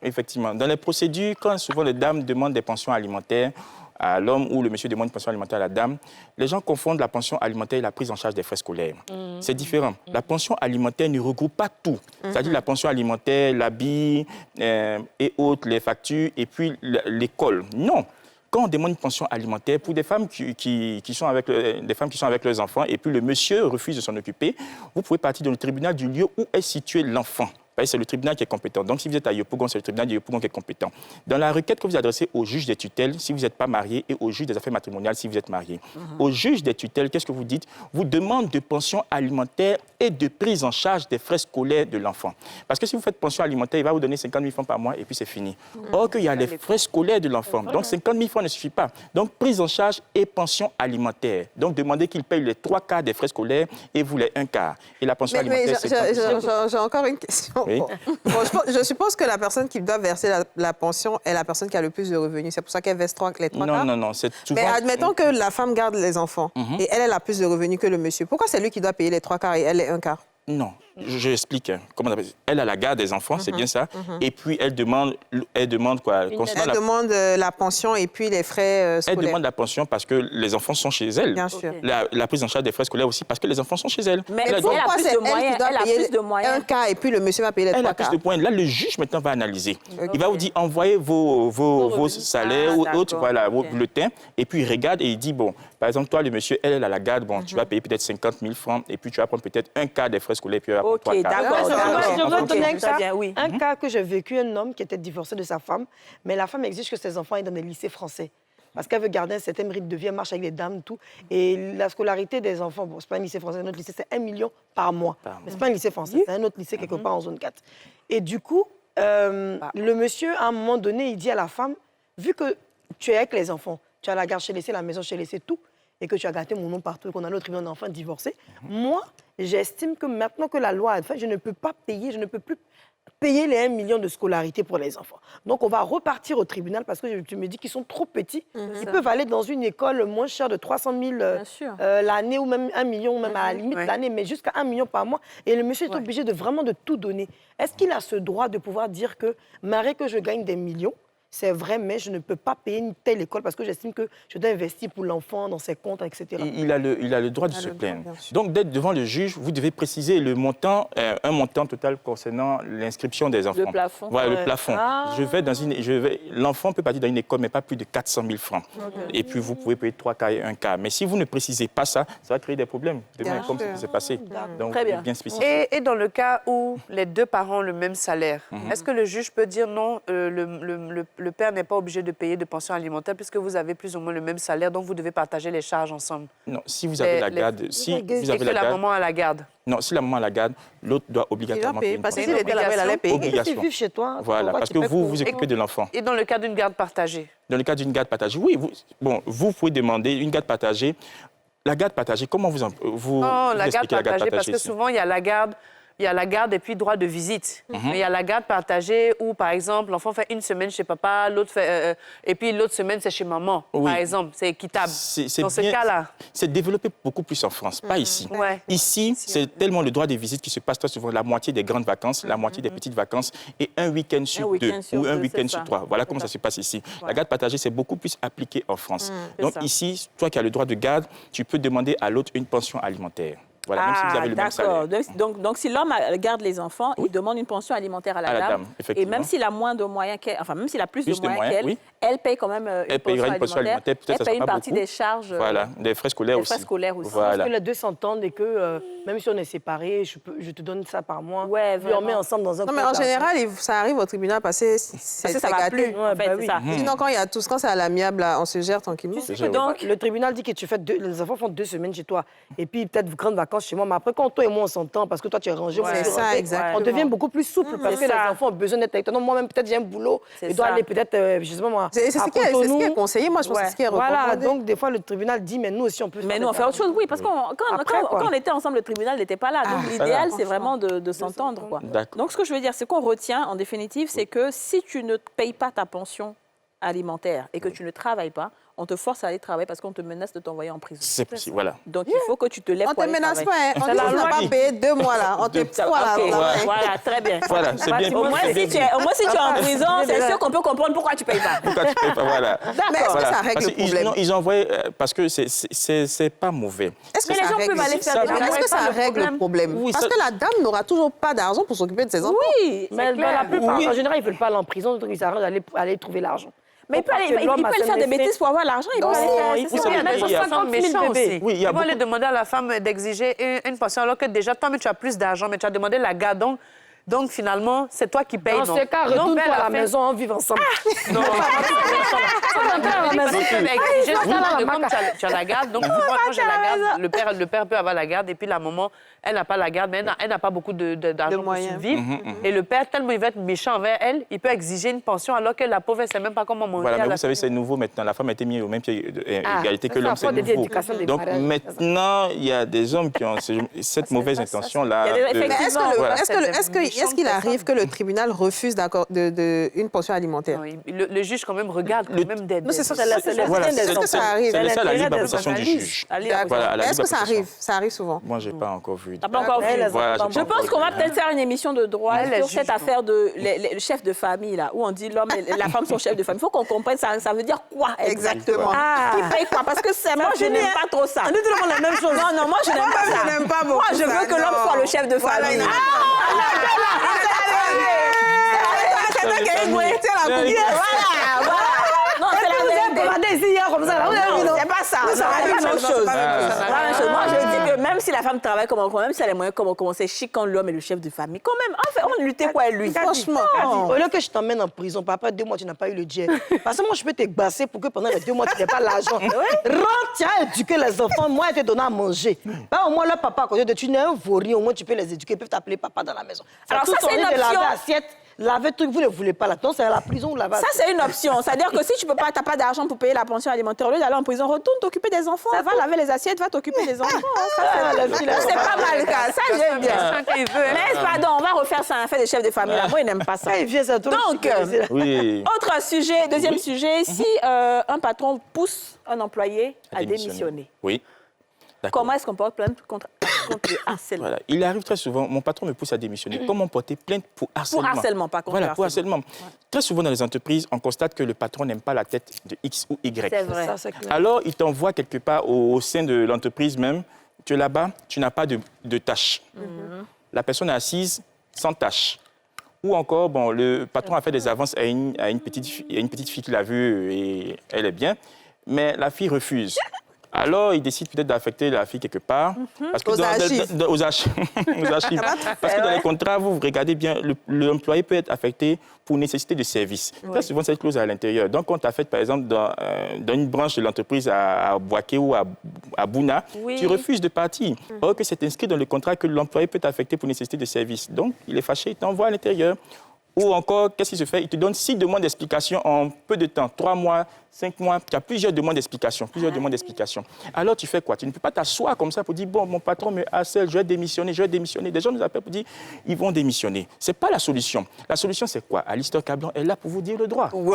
effectivement, dans les procédures, quand souvent les dames demandent des pensions alimentaires à l'homme ou le monsieur demande une pension alimentaire à la dame, les gens confondent la pension alimentaire et la prise en charge des frais scolaires. C'est différent. La pension alimentaire ne regroupe pas tout. C'est-à-dire la pension alimentaire, l'habit et autres, les factures, et puis l'école. Non. Quand on demande une pension alimentaire pour des femmes qui sont avec leurs enfants et puis le monsieur refuse de s'en occuper, vous pouvez partir dans le tribunal du lieu où est situé l'enfant. C'est le tribunal qui est compétent. Donc, si vous êtes à Yopougon, c'est le tribunal de Yopougon qui est compétent. Dans la requête que vous adressez au juge des tutelles, si vous n'êtes pas marié, et au juge des affaires matrimoniales, si vous êtes marié. Au juge des tutelles, qu'est-ce que vous dites? Vous demandez de pension alimentaire et de prise en charge des frais scolaires de l'enfant. Parce que si vous faites pension alimentaire, il va vous donner 50 000 francs par mois et puis c'est fini. Or qu'il y a les frais scolaires de l'enfant. Donc, 50 000 francs ne suffit pas. Donc, prise en charge et pension alimentaire. Donc, demandez qu'il paye les 3/4 des frais scolaires et vous les 1/4. Et la pension alimentaire,
j'ai encore une question.
Oui.
Bon, je suppose que la personne qui doit verser la pension est la personne qui a le plus de revenus. C'est pour ça qu'elle verse les 3/4.
Non. C'est souvent...
Mais admettons que la femme garde les enfants et elle a plus de revenus que le monsieur. Pourquoi c'est lui qui doit payer les 3/4 et elle les 1/4?
Non. Je explique. Comment on appelle ça? Elle a la garde des enfants, c'est bien ça. Et puis, elle demande quoi?
Elle demande la pension et puis les frais scolaires.
Elle demande la pension parce que les enfants sont chez elle.
Bien sûr.
La prise en charge des frais scolaires aussi parce que les enfants sont chez elle.
Mais pourquoi c'est elle qui doit payer
un cas et puis le monsieur va payer les 3 cas?
Elle a plus de points. Là, le juge, maintenant, va analyser. Il va vous dire, envoyez vos salaires ou autres, voilà, vos bulletins. Et puis, il regarde et il dit, bon, par exemple, toi, le monsieur, elle a la garde, bon, tu vas payer peut-être 50 000 francs et puis tu vas prendre peut-être un cas des frais scolaires, puis
OK, d'accord.
Je vais donner un cas que j'ai vécu, un homme qui était divorcé de sa femme, mais la femme exige que ses enfants aillent dans des lycées français. Parce qu'elle veut garder un certain mérite de vie, elle marche avec les dames, tout. Et la scolarité des enfants, bon, c'est pas un lycée français, notre lycée, c'est 1 million par mois. Mais c'est pas un lycée français, c'est un autre lycée quelque part en zone 4. Et du coup, le monsieur, à un moment donné, il dit à la femme, vu que tu es avec les enfants, tu as la garde chez laissé, la maison chez laissé, tout, et que tu as gâté mon nom partout, qu'on a le tribunal d'enfants divorcés, moi, j'estime que maintenant que la loi est faite, je ne peux pas payer, je ne peux plus payer les 1 million de scolarité pour les enfants. Donc, on va repartir au tribunal parce que tu me dis qu'ils sont trop petits. Ils peuvent aller dans une école moins chère de 300 000 l'année ou même 1 million, ou même à la limite l'année, mais jusqu'à 1 million par mois. Et le monsieur est obligé de vraiment de tout donner. Est-ce qu'il a ce droit de pouvoir dire que, malgré que je gagne des millions, c'est vrai, mais je ne peux pas payer une telle école parce que j'estime que je dois investir pour l'enfant dans ses comptes, etc.
Il a le droit de se plaindre. Donc, d'être devant le juge, vous devez préciser le montant, un montant total concernant l'inscription des enfants.
Le plafond.
Voilà, le plafond. L'enfant peut partir dans une école, mais pas plus de 400 000 francs. Et puis, vous pouvez payer 3 cas et 1 cas. Mais si vous ne précisez pas ça, ça va créer des problèmes. Demain, comme ce qui s'est passé. Donc,
très bien.
Bien spécifié.
Et dans le cas où les 2 parents ont le même salaire, est-ce que le juge peut dire non, le père n'est pas obligé de payer de pension alimentaire puisque vous avez plus ou moins le même salaire, donc vous devez partager les charges ensemble?
Non, si vous avez la garde...
la maman a la garde.
Non, si la maman a la garde, l'autre doit obligatoirement payer.
Parce que s'il était là-bas, il allait payer.
Obligation.
Vivre chez toi.
Voilà, parce que vous vous occupez de l'enfant.
Et dans le cas d'une garde partagée?
Dans le cas d'une garde partagée, oui. Vous pouvez demander une garde partagée. La garde partagée, comment vous
la garde partagée, parce que souvent, il y a la garde... Il y a la garde et puis droit de visite. Mais il y a la garde partagée où, par exemple, l'enfant fait une semaine chez papa, l'autre fait... et puis l'autre semaine, c'est chez maman, par exemple. C'est équitable. Dans ce cas-là.
C'est développé beaucoup plus en France, pas ici.
Ouais.
Ici, c'est tellement le droit de visite qui se passe très souvent la moitié des grandes vacances, la moitié des petites vacances et un week-end sur 2 ou un week-end sur 3. Voilà comment ça se passe ici. La garde partagée, c'est beaucoup plus appliqué en France. Donc ici, toi qui as le droit de garde, tu peux demander à l'autre une pension alimentaire. Voilà, même si vous avez le même salaire.
Donc, si l'homme garde les enfants, il demande une pension alimentaire à la dame. Et même s'il a moins de moyens qu'elle, enfin, même s'il a plus de moyens qu'elle, elle paye quand même une pension alimentaire. Elle paye une partie des charges.
Voilà, des frais scolaires aussi.
Voilà. Parce que les deux s'entendent et que même si on est séparés, je te donne ça par mois. Ouais, on met ensemble dans un compte.
Non, mais en général, ça arrive au tribunal parce que ça va plus. Sinon, quand il y a tout, quand c'est à l'amiable, on se gère tranquillement.
Donc, le tribunal dit que les enfants font 2 semaines chez toi. Et puis, peut-être grandes vacances chez moi, mais après, quand toi et moi, on s'entend, parce que toi, tu es rangé, on devient beaucoup plus souple, parce que les enfants ont besoin d'être avec toi. Moi-même, peut-être, j'ai un boulot, je dois aller peut-être, je sais pas moi,
c'est ce qui est conseillé, moi, je pense que c'est ce qui est recommandé.
Voilà, donc, des fois, le tribunal dit, mais nous aussi, on peut faire.
Mais nous, on fait autre chose, oui, parce que quand on était ensemble, le tribunal n'était pas là. Donc, l'idéal, c'est vraiment de s'entendre, quoi. Donc, ce que je veux dire, ce qu'on retient, en définitive, c'est que si tu ne payes pas ta pension alimentaire et que tu ne travailles pas, on te force à aller travailler parce qu'on te menace de t'envoyer en prison.
C'est possible, voilà.
Donc, il faut que tu te lèves pour aller travailler.
On te menace pas, hein. On ne va pas payer 2 mois, là. On te
Voilà, très bien.
Voilà, c'est bien.
Au moins, si tu es en prison, c'est sûr qu'on peut comprendre pourquoi tu ne payes pas.
Pourquoi tu ne payes pas, voilà.
Mais est-ce que ça règle le problème?
Non, ils envoient, parce que c'est pas mauvais.
Est-ce que les gens peuvent aller faire des Est-ce que ça règle le problème? Parce que la dame n'aura toujours pas d'argent pour s'occuper de ses enfants.
Oui,
mais dans la plupart, en général, ils ne veulent pas aller en prison, donc ils s'arrangent à aller trouver l'argent.
Mais il peut aller faire des bêtises pour avoir l'argent. Il peut aller
faire. Il y a 50 000 méchants aussi. Ils vont aller demander à la femme d'exiger une pension alors que déjà, toi, tu as plus d'argent, mais tu as demandé la garde. Donc, finalement, c'est toi qui payes.
Dans ce cas, retourne-toi à la maison, on vit ensemble. Non,
comme tu as la garde, donc moi, j'ai la garde. Le père peut avoir la garde, et puis la maman, elle n'a pas la garde, mais elle n'a pas beaucoup d'argent pour survivre. Et le père, tellement il va être méchant envers elle, il peut exiger une pension alors que la pauvre, elle ne sait même pas comment manger.
Voilà, mais vous savez, c'est nouveau maintenant. La femme a été mise au même pied d'égalité que l'homme, c'est nouveau. Donc maintenant, il y a des hommes qui ont cette mauvaise intention-là.
Est-ce Est-ce qu'il arrive que le tribunal refuse une pension alimentaire?
Non, le juge quand même regarde quand même des...
Non, c'est ça.
Est-ce
que ça arrive?
C'est laissé à la libre appréciation du juge.
Est-ce que ça arrive? Ça arrive souvent.
Moi, je n'ai pas encore vu.
T'as pas encore vu? Je pense qu'on va peut-être faire une émission de droit sur cette affaire de le chef de famille, là, où on dit l'homme et la femme sont chefs de famille. Il faut qu'on comprenne ça veut dire quoi exactement. Qui paye quoi? Parce que moi, je n'aime pas trop ça.
On dit tout le monde la même chose.
Non, moi, je n'aime pas ça.
Je n'aime pas beaucoup.
Moi, je veux que l'homme soit le chef de famille. C'est pas ça. C'est la même chose. Moi, je dis que même si la femme travaille comme même si elle a les moyens, comment c'est chic quand l'homme est le chef de famille. Quand même, en fait, on luttait quoi, lui? Franchement.
Au lieu que je t'emmène en prison, papa, 2 mois, tu n'as pas eu le jet. Parce que moi, je peux te basser pour que pendant les 2 mois, tu n'aies pas l'argent. Rentre, tu as éduqué les enfants, moi, je te donne à manger. Bah, au moins, le papa, quand tu n'es un vaurien, au moins, tu peux les éduquer, ils peuvent t'appeler papa dans la maison.
Alors, ça, c'est une option.
Laver truc, vous ne voulez pas là-dedans, c'est à la prison ou là-bas.
Ça, c'est une option. C'est-à-dire que si tu n'as pas d'argent pour payer la pension alimentaire, au lieu d'aller en prison, retourne t'occuper des enfants. Va laver les assiettes, va t'occuper des enfants. C'est pas mal, ça, j'aime bien. Mais pardon, on va refaire ça, un fait des chefs de famille. Moi, ils n'aiment pas ça. Donc, autre sujet, deuxième sujet, si un patron pousse un employé à démissionner.
Oui.
Comment est-ce qu'on porte plainte contre le harcèlement?
Voilà. Il arrive très souvent, mon patron me pousse à démissionner. Comment porter plainte pour harcèlement?
Pour harcèlement, pas contre harcèlement.
Pour harcèlement. Ouais. Très souvent dans les entreprises, on constate que le patron n'aime pas la tête de X ou Y.
C'est vrai.
Alors, il t'envoie quelque part au sein de l'entreprise même. Tu es là-bas, tu n'as pas de tâche. La personne est assise sans tâche. Ou encore, le patron a fait des avances à une petite fille qu'il a vue et elle est bien, mais la fille refuse. Alors, il décide peut-être d'affecter la fille quelque part. Parce que aux archives. Parce que dans les contrats, vous regardez bien, l'employé peut être affecté pour nécessité de service. Très souvent, cette clause est à l'intérieur. Donc, quand tu affectes, par exemple, dans une branche de l'entreprise à Boaké ou à Bouna, tu refuses de partir. Or que c'est inscrit dans le contrat que l'employé peut t'affecter pour nécessité de service. Donc, il est fâché, il t'envoie à l'intérieur. Ou encore, qu'est-ce qui se fait? Il te donne 6 demandes d'explication en peu de temps, 3 mois, 5 mois. Tu as plusieurs demandes d'explication, Alors, tu fais quoi? Tu ne peux pas t'asseoir comme ça pour dire, bon, mon patron me harcèle, je vais démissionner. Des gens nous appellent pour dire, ils vont démissionner. Ce n'est pas la solution. La solution, c'est quoi? Alistair Cablan est là pour vous dire le droit.
On est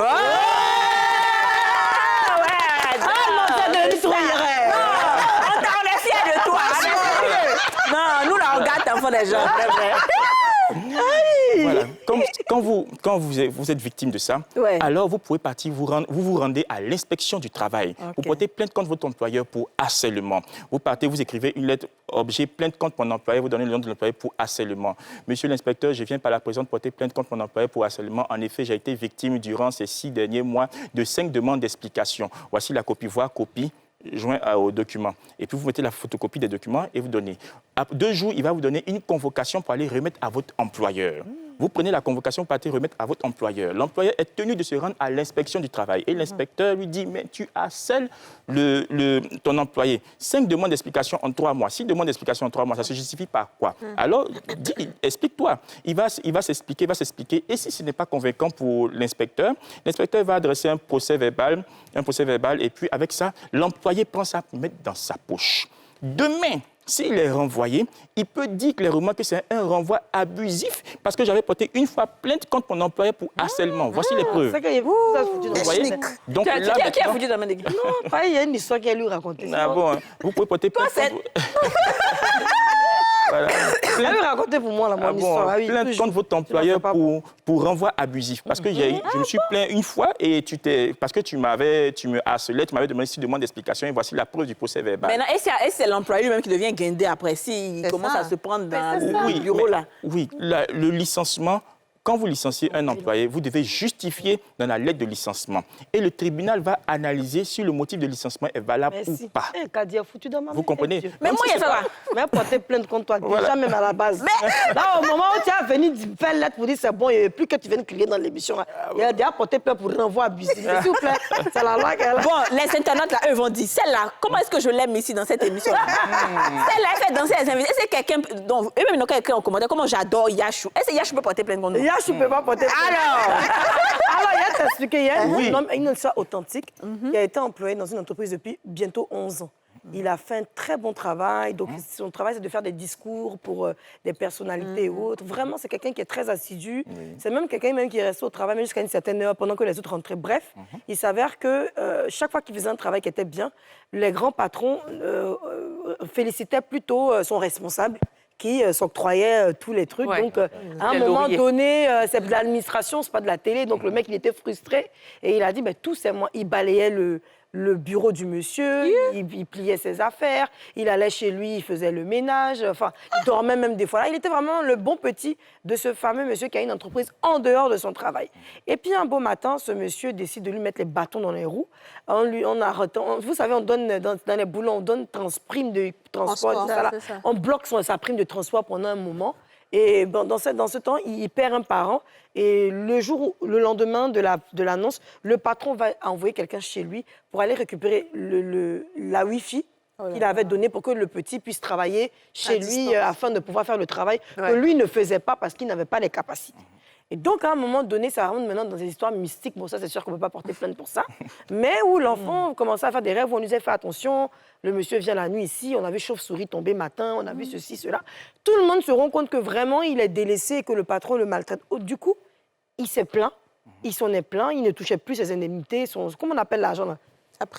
fiers de toi. Non, nous, là, on gâte l'enfant des gens.
Voilà. Quand vous êtes victime de ça, alors vous pouvez partir, vous rendez à l'inspection du travail. Vous portez plainte contre votre employeur pour harcèlement. Vous partez, vous écrivez une lettre objet plainte contre mon employeur, vous donnez le nom de l'employeur pour harcèlement. Monsieur l'inspecteur, je viens par la présente porter plainte contre mon employeur pour harcèlement. En effet, j'ai été victime durant ces 6 derniers mois de 5 demandes d'explication. Voici la copie, copie. Joint au document. Et puis, vous mettez la photocopie des documents et vous donnez. Après 2 jours, il va vous donner une convocation pour aller remettre à votre employeur. Vous prenez la convocation pour aller remettre à votre employeur. L'employeur est tenu de se rendre à l'inspection du travail. Et l'inspecteur lui dit, mais tu harcèles ton employé. 5 demandes d'explication en 3 mois. 6 demandes d'explication en 3 mois, ça se justifie par quoi? Alors, explique-toi. Il va s'expliquer. Et si ce n'est pas convaincant pour l'inspecteur va adresser un procès verbal. Et puis, avec ça, l'employé prend ça pour mettre dans sa poche. Demain, s'il est renvoyé, il peut dire clairement que c'est un renvoi abusif parce que j'avais porté une fois plainte contre mon employeur pour harcèlement. Voici les preuves.
C'est que vous avez foutu dans
vous voyez? Donc,
qui a foutu dans ma néglige?
Non, pas, il y a une histoire qu'elle lui racontait.
Ah bon, vous pouvez porter plainte. Voilà.
Elle lui racontait pour moi mon histoire. Ah oui,
plainte contre votre employeur pour renvoi abusif. Parce que je me suis plaint une fois et parce que tu me harcelais, tu m'avais demandé 6 demandes d'explication et voici la preuve du procès verbal.
Maintenant, et c'est l'employé lui-même qui devient guindé après s'il commence à se prendre dans le bureau là?
Oui, le licenciement. Quand vous licenciez un employé, vous devez justifier dans la lettre de licenciement. Et le tribunal va analyser si le motif de licenciement est valable ou pas. Vous comprenez?
Mais moi, il y a ça.
Mais porter plainte contre toi, déjà même à la base. Mais là, au moment où tu as venu faire lettre pour dire c'est bon, il n'y a plus que tu viennes crier dans l'émission. Il a déjà porté plainte pour renvoi abusif. S'il vous plaît, c'est la loi qu'elle a.
Bon, les internautes, là, eux vont dire, celle-là, comment est-ce que je l'aime ici dans cette émission? Celle-là, elle fait danser les invités. Est-ce que quelqu'un, donc, eux-mêmes, ils n'ont qu'à écrire en commentaire comment j'adore Yachou. Est-ce que Yachou peut porter plainte contre nous?
Je ne peux pas porter. Alors, il y a t'expliquer, il y a un homme, une histoire authentique qui a été employé dans une entreprise depuis bientôt 11 ans. Il a fait un très bon travail. Donc, son travail, c'est de faire des discours pour des personnalités et autres. Vraiment, c'est quelqu'un qui est très assidu. C'est même quelqu'un même qui reste au travail jusqu'à une certaine heure pendant que les autres rentraient. Bref, il s'avère que chaque fois qu'il faisait un travail qui était bien, les grands patrons félicitaient plutôt son responsable qui s'octroyait tous les trucs. Donc, à un moment donné, c'est de l'administration, c'est pas de la télé. Donc, le mec, il était frustré et il a dit, tout c'est moi. Il balayait le bureau du monsieur, il pliait ses affaires, il allait chez lui, il faisait le ménage, enfin, il dormait même des fois là. Il était vraiment le bon petit de ce fameux monsieur qui a une entreprise en dehors de son travail. Et puis, un beau matin, ce monsieur décide de lui mettre les bâtons dans les roues. Vous savez, on donne, dans les boulots, on donne prime de transport, on bloque sa prime de transport pendant un moment. Et dans ce temps, il perd un parent. Et le lendemain de l'annonce, le patron va envoyer quelqu'un chez lui pour aller récupérer la Wi-Fi qu'il avait donnée pour que le petit puisse travailler chez lui afin de pouvoir faire le travail que lui ne faisait pas parce qu'il n'avait pas les capacités. Et donc, à un moment donné, ça rentre maintenant dans des histoires mystiques. Bon, ça, c'est sûr qu'on ne peut pas porter plainte pour ça. Mais où l'enfant commençait à faire des rêves, où on lui disait, fais attention, le monsieur vient la nuit ici, on a vu chauve-souris tomber matin, on a vu ceci, cela. Tout le monde se rend compte que vraiment, il est délaissé et que le patron le maltraite. Du coup, il s'est plaint, il s'en est plaint, il ne touchait plus ses indemnités, comment on appelle l'argent là?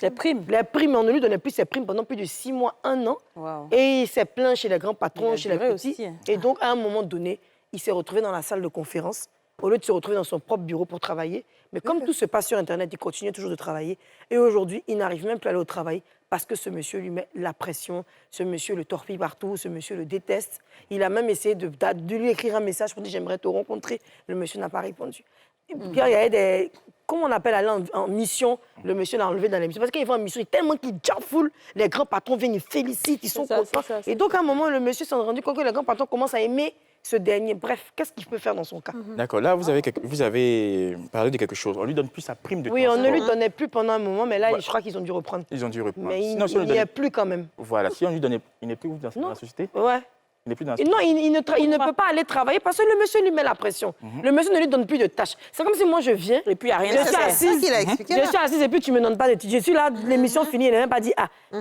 Les primes.
Les primes, on ne lui donnait plus ses primes pendant plus de 6 mois, 1 an. Wow. Et il s'est plaint chez les grands patrons, chez les petits. Aussi. Et donc, à un moment donné, il s'est retrouvé dans la salle de conférence, au lieu de se retrouver dans son propre bureau pour travailler. Mais comme tout se passe sur Internet, il continuait toujours de travailler. Et aujourd'hui, il n'arrive même plus à aller au travail parce que ce monsieur lui met la pression, ce monsieur le torpille partout, ce monsieur le déteste. Il a même essayé de lui écrire un message pour dire « j'aimerais te rencontrer ». Le monsieur n'a pas répondu. Et puis, il y avait des... Comment on appelle aller en mission? Le monsieur l'a enlevé dans l'émission. Parce qu'il va en mission, tellement qu'il jaffoule, les grands patrons viennent, ils félicitent, ils sont contents. Et donc, à un moment, le monsieur s'est rendu compte que les grands patrons commencent à aimer ce dernier. Bref, qu'est-ce qu'il peut faire dans son cas?
D'accord. Là, vous avez parlé de quelque chose. On lui donne plus sa prime de transport.
Oui, on ne lui donnait plus pendant un moment, mais là, je crois qu'ils ont dû reprendre.
Ils ont dû reprendre.
Mais il n'y est plus quand même.
Voilà. Si on lui donnait... Il n'est plus dans la société?
Ouais.
Il n'est plus dans la
société. Non, il ne peut pas aller travailler parce que le monsieur lui met la pression. Le monsieur ne lui donne plus de tâches. C'est comme si moi, je viens et puis il n'y a rien à faire. Je suis assise et puis tu ne me donnes pas de titres. Je suis là, l'émission finie, elle n'a même pas dit,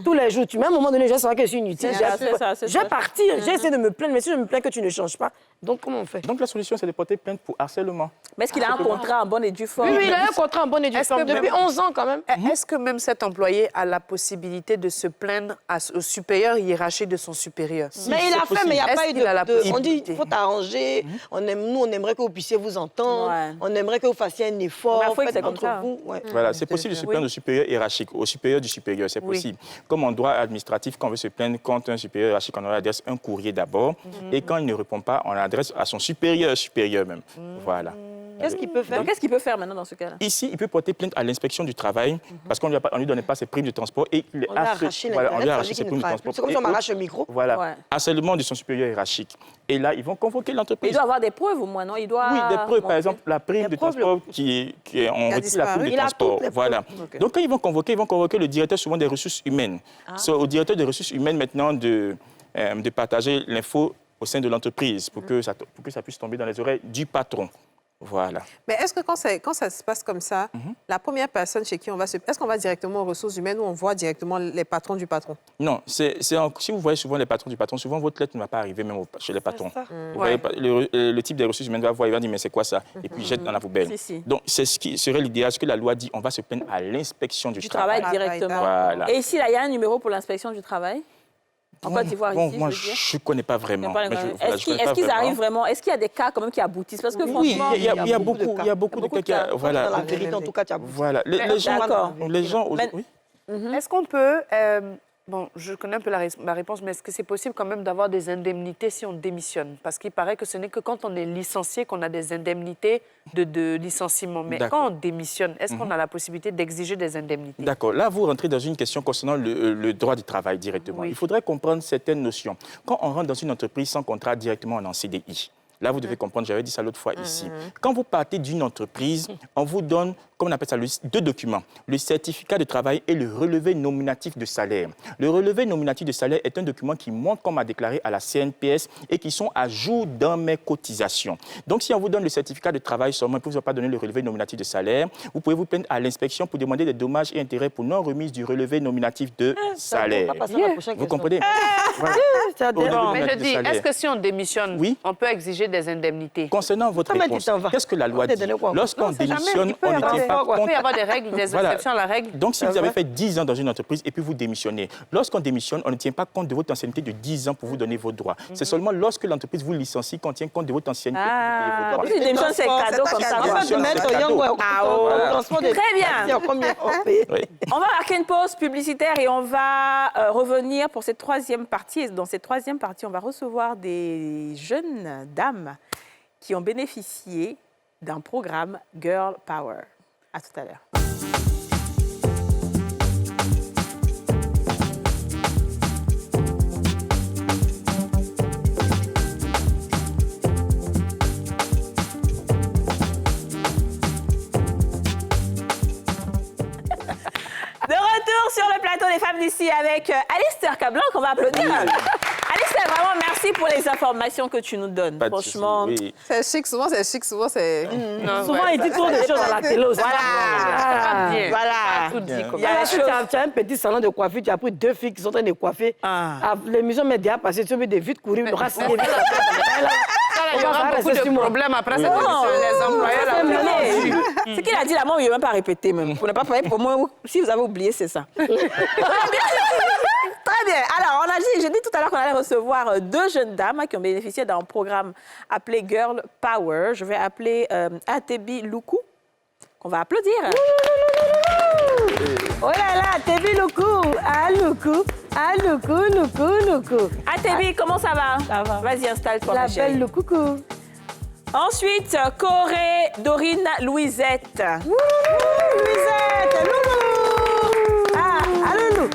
tous les jours, tu mets à un moment donné, je sais que je suis inutile. Je vais partir, j'ai essayé de me plaindre, mais si je me plains que tu ne changes pas, donc comment on fait?
Donc la solution, c'est de porter plainte pour harcèlement.
Mais est-ce qu'il a un contrat en bonne et due forme?
Oui, il a un contrat en bonne et due forme depuis 11 ans quand même.
Est-ce que même cet employé a la possibilité de se plaindre au supérieur hiérarchique de son supérieur?
Mais il a fait, mais il n'y a pas eu de... On dit, il faut t'arranger. Nous, on aimerait que vous puissiez vous entendre. On aimerait que vous fassiez un effort.
C'est entre vous.
Voilà, c'est possible de se plaindre au supérieur hiérarchique, au supérieur du supérieur, c'est possible. Comme en droit administratif, quand on veut se plaindre contre un supérieur hiérarchique, on adresse un courrier d'abord. Et quand il ne répond pas, on adresse à son supérieur même. Voilà.
Qu'est-ce qu'il peut faire?
Donc, qu'est-ce qu'il peut faire maintenant dans ce cas-là?
Ici, il peut porter plainte à l'inspection du travail parce qu'on ne lui donnait pas ses primes de transport et il
on lui a arraché ses primes de transport. C'est comme si on m'arrache le micro.
Voilà. Harcèlement de son supérieur hiérarchique. Et là, ils vont convoquer l'entreprise.
Il doit avoir des preuves au moins, non? Il doit...
Oui, des preuves. Par exemple, la prime de transport on retire la prime de transport. Voilà. Donc, quand ils vont convoquer le directeur souvent des ressources humaines. C'est au directeur des ressources humaines maintenant de partager l'info au sein de l'entreprise pour que ça puisse tomber dans les oreilles du patron. Voilà.
Mais est-ce que quand ça se passe comme ça, la première personne chez qui on va est-ce qu'on va directement aux ressources humaines ou on voit directement les patrons du patron?
Non, si vous voyez souvent les patrons du patron, souvent votre lettre ne va pas arriver même chez les patrons. Vous voyez, le type des ressources humaines va voir, il va dire mais c'est quoi ça? Et puis jette dans la poubelle. Donc c'est ce qui serait l'idéal, ce que la loi dit, on va se plaindre à l'inspection du travail.
Directement.
Voilà.
Et ici, là, il y a un numéro pour l'inspection du travail? En Côte d'Ivoire, ici,
moi, je ne connais pas vraiment.
Est-ce qu'ils arrivent vraiment? Est-ce qu'il y a des cas quand même qui aboutissent? Parce que franchement,
il y a beaucoup de cas. Voilà.
Dans la vérité, en tout cas, tu as beaucoup.
Voilà. Les gens aujourd'hui...
Est-ce qu'on peut... Bon, je connais un peu la réponse, mais est-ce que c'est possible quand même d'avoir des indemnités si on démissionne? Parce qu'il paraît que ce n'est que quand on est licencié qu'on a des indemnités de licenciement. Mais quand on démissionne, est-ce qu'on a la possibilité d'exiger des indemnités?
D'accord. Là, vous rentrez dans une question concernant le droit du travail directement. Oui. Il faudrait comprendre certaines notions. Quand on rentre dans une entreprise sans contrat, directement, on est en CDI. Là, vous devez comprendre, j'avais dit ça l'autre fois ici. Quand vous partez d'une entreprise, on vous donne comment on appelle ça, deux documents, le certificat de travail et le relevé nominatif de salaire. Le relevé nominatif de salaire est un document qui montre qu'on m'a déclaré à la CNPS et qui sont à jour dans mes cotisations. Donc, si on vous donne le certificat de travail seulement, vous ne pas donner le relevé nominatif de salaire, vous pouvez vous plaindre à l'inspection pour demander des dommages et intérêts pour non-remise du relevé nominatif de salaire. Vous comprenez?
Mais je dis, est-ce que si on démissionne, on peut exiger des indemnités?
Concernant votre réponse, qu'est-ce que la loi dit? Lorsqu'on démissionne, on ne tient pas compte.
Il peut y avoir des règles, des exceptions à la règle.
Donc, si vous avez fait 10 ans dans une entreprise et puis vous démissionnez, lorsqu'on démissionne, on ne tient pas compte de votre ancienneté de 10 ans pour vous donner vos droits. C'est seulement lorsque l'entreprise vous licencie qu'on tient compte de votre ancienneté pour vous payer vos droits.
Si démissionne, c'est cadeau comme ça. Très bien. On va marquer une pause publicitaire et on va revenir pour cette troisième partie. Et dans cette troisième partie, on va recevoir des jeunes dames qui ont bénéficié d'un programme Girl Power. À tout à l'heure. De retour sur le plateau des femmes d'ici avec Alistair Cablan, qu'on va applaudir. Alistair, vraiment, merci pour les informations que tu nous donnes. Franchement,
c'est chic, souvent c'est chic, souvent c'est...
Souvent, il dit trop de choses à la télé aussi.
Voilà.
Tu as un petit salon de coiffure, tu as pris 2 filles qui sont en train de coiffer. L'émission m'est déjà passée, tu as mis des vite courir, le racine des vite.
Il y aura beaucoup de problèmes après cette émission. Les employés,
ce qu'il a dit là, moi, il ne veut même pas répéter même. Pour ne pas parler pour moi, si vous avez oublié, c'est ça. Très bien. Alors, j'ai dit tout à l'heure qu'on allait recevoir 2 jeunes dames qui ont bénéficié d'un programme appelé Girl Power. Je vais appeler Atebi Loukou, qu'on va applaudir.
Oh là là, Atebi Loukou. Ah, Loukou. Ah, Loukou.
Atebi, comment ça va?
Ça va.
Vas-y, installe-toi,
la
ma chérie.
belle Loukou.
Ensuite, Corée Dorine Louisette.
Louisette, Loulou. Ah, Loulou.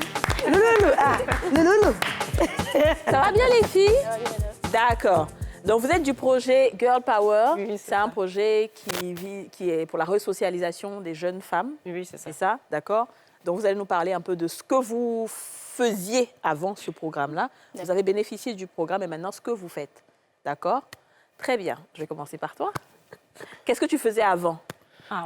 Loulou. Ah, Loulou.
Ça va bien, les filles? D'accord. Donc, vous êtes du projet Girl Power. Oui, c'est un projet qui est pour la resocialisation des jeunes femmes.
Oui, c'est ça.
C'est ça, d'accord? Donc, vous allez nous parler un peu de ce que vous faisiez avant ce programme-là. Vous avez bénéficié du programme et maintenant, ce que vous faites. D'accord? Très bien. Je vais commencer par toi. Qu'est-ce que tu faisais avant?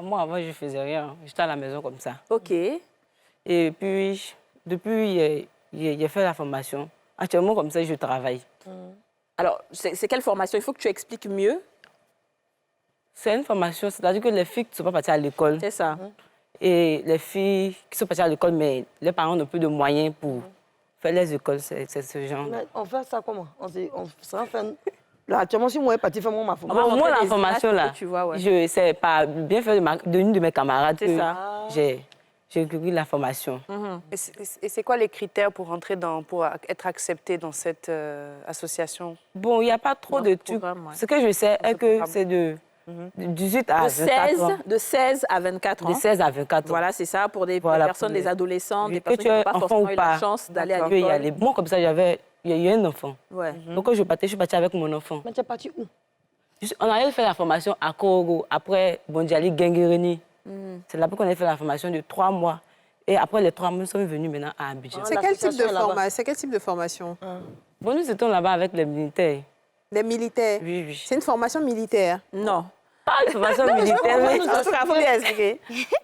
Moi, avant, je ne faisais rien. J'étais à la maison comme ça.
OK.
Et puis, depuis, j'ai fait la formation. Actuellement, comme ça, je travaille.
Alors, c'est quelle formation? Il faut que tu expliques mieux.
C'est une formation, c'est-à-dire que les filles qui ne sont pas parties à l'école.
C'est ça.
Et les filles qui sont parties à l'école, mais les parents n'ont plus de moyens pour faire les écoles, c'est ce genre.
Mais on fait ça comment? On fait... Là, actuellement, si moi, je suis partie faire ma formation.
Moi, la formation, là,
tu vois, ouais.
c'est pas bien fait de une de mes camarades
que
j'ai cueilli la formation.
Et c'est quoi les critères pour pour être accepté dans cette association?
Bon, il n'y a pas trop de trucs. Ce que je sais est que c'est de 18 à 24 ans.
De 16 à 24 ans.
De 16 à 24 ans.
Voilà, c'est ça, pour des personnes, des adolescents, des personnes qui n'ont pas forcément eu la chance d'aller à l'école.
Moi, comme ça, il y a eu un enfant.
Ouais.
Donc, quand je suis partie avec mon enfant.
Mais tu es partie où?
On allait faire la formation à Korogo, après Bondiali, Genguereni. C'est là-bas qu'on a fait la formation de 3 mois. Et après les 3 mois, nous sommes venus maintenant à Abidjan.
C'est quel type de formation?
Bon, nous étions là-bas avec les militaires.
Les militaires?
Oui.
C'est une formation militaire?
Non.
Pas une formation militaire, mais...
Il faut bien expliquer.